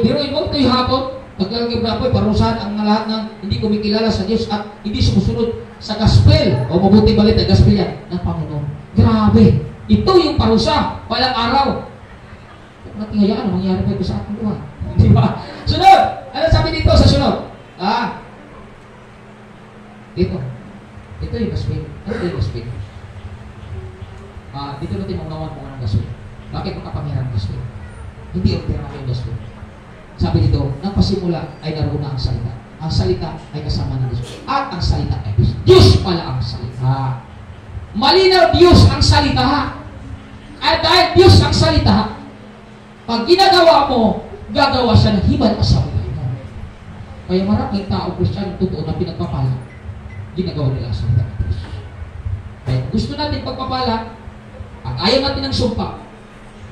Biruin mo, ito'y hapon, pagkalagay na po, parusahan ang lahat ng hindi kumikilala sa Diyos at hindi sumusunod sa gospel, o mabuting balita, gospel yan, ng Panginoon. Grabe! Ito yung parusa, walang araw. Kung natin hayaan, mangyari pa ito sa ating buhay. Di ba? Sunod! Ano sabi dito sa sunod? Dito. Ito yung gospel. Ano yung gospel? dito natin maunawan mo ng gasoil. Bakit makapangyarihan ng gasoil? Hindi ordinaryo yung gasoil. Sabi dito, nang pasimula ay naroon na ang salita. Ang salita ay kasama ng Diyos. At ang salita ay Diyos. Diyos pala ang salita. Malinaw, Diyos ang salita. At dahil Diyos ang salita, pag ginagawa mo, gagawa siya ng hibal sa buhay mo. Kaya maraming tao, Kristiyano, totoo na pinagpapala, ginagawa nila ang salita ng Diyos. Kaya gusto natin pagpapala, at ayaw natin ng sumpa,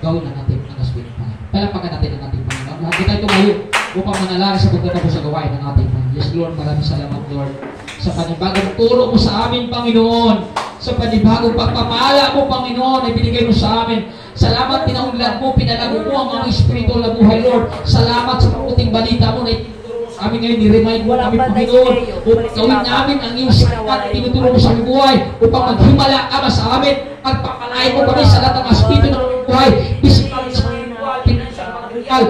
gawin na natin ang gaspin pala. Palapagan natin ang ating Panginoon. Lahat tayo tumayo upang manalangin sa pagtatapos sa gawain ng ating Panginoon. Yes, Lord, maraming salamat, Lord, sa panibagong turo mo sa amin, Panginoon, sa panibagong pagpapala mo, Panginoon, ay binigay mo sa amin. Salamat, pinaunlad mo, pinalago mo ang mga espiritual na buhay, Lord. Salamat sa mabuting balita mo na ituturo mo sa amin ngayon, ni-remind mo kami, Panginoon, upang gawin namin ang iyong sikat, tinuturo mo sa aming buhay, upang maghimala ka sa amin, at papalain mo kami sa lahat ng aspito ng aming buhay, physical, spiritual, financial, material,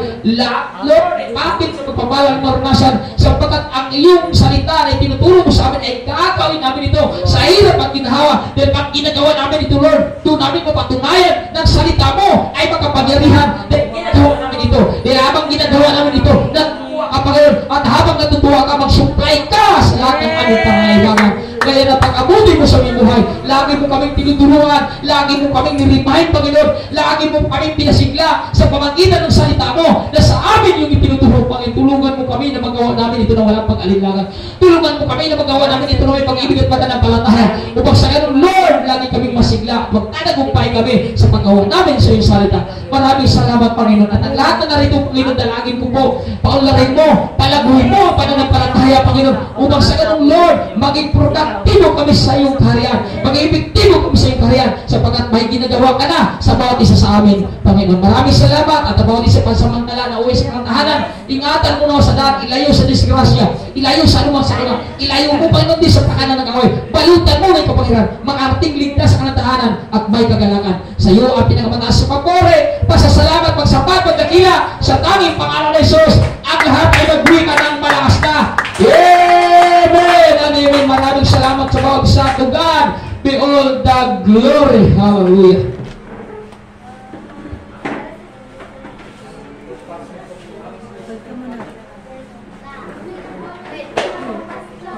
Lord, bakit sa pagpapalang maranasan, sapagkat ang iyong salita na tinuturo mo sa amin ay gagawin namin ito sa hirap at ginhawa. Dahil pag ginagawa namin ito, Lord, doon namin mapatunayan ng salita mo ay makapangyarihan. Dahil ginagawa namin ito. Dahil habang ginagawa namin ito, natutuwa ka pa ngayon. At habang natutuwa ka, mag-supply ka sa lahat ng aming pangailangan. Kaya napag-abuti mo sa aming buhay. Lagi mo kaming tinutulungan. Lagi mo kaming niremind, Panginoon. Lagi mo kaming pinasigla sa pamagitan ng salita mo na sa amin yung itinuturo, Panginoon. Tulungan mo kami na magawa namin ito na walang pag-alinlangan. Tulungan mo kami na magawa namin ito na may pag-ibig at pananampalataya. Upang sa ganun, Lord, lagi kaming masigla. Magtatagumpay kami sa paggawa namin sa iyong salita. Maraming salamat, Panginoon. At ang lahat na narito, Panginoon, dalangin ko po, paunlarin mo, palaguin mo ang pananampalataya, Panginoon. Upang sa ganun, Lord, maging produktibo kami sa iyong kaharian. Maging epektibo kami sa iyong kaharian sapagkat may ginagawa ka na sa bawat isa sa amin, Panginoon. Maraming salamat at bawat isa pansamantala na uwi sa kang tahanan. Ingatan mo na sa daan, ilayo sa disgrasya, ilayo sa anumang sakuna, ilayo mo, Panginoon, din sa pakanan ng away. Balutan mo na ipapakailan, makarating ligtas sa kanatahanan at may kagalangan. Sa iyo ang pinakamataas sa pagpore, pasasalamat, pagsapat, pagdakila sa tanging pangalan ng Jesus. Ang lahat ay magbuwi ka ng malakas na. Amen! Amen! Maraming salamat sa bawat isa. To God be all the glory. Hallelujah.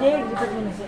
Hindi, lipat mo na siya.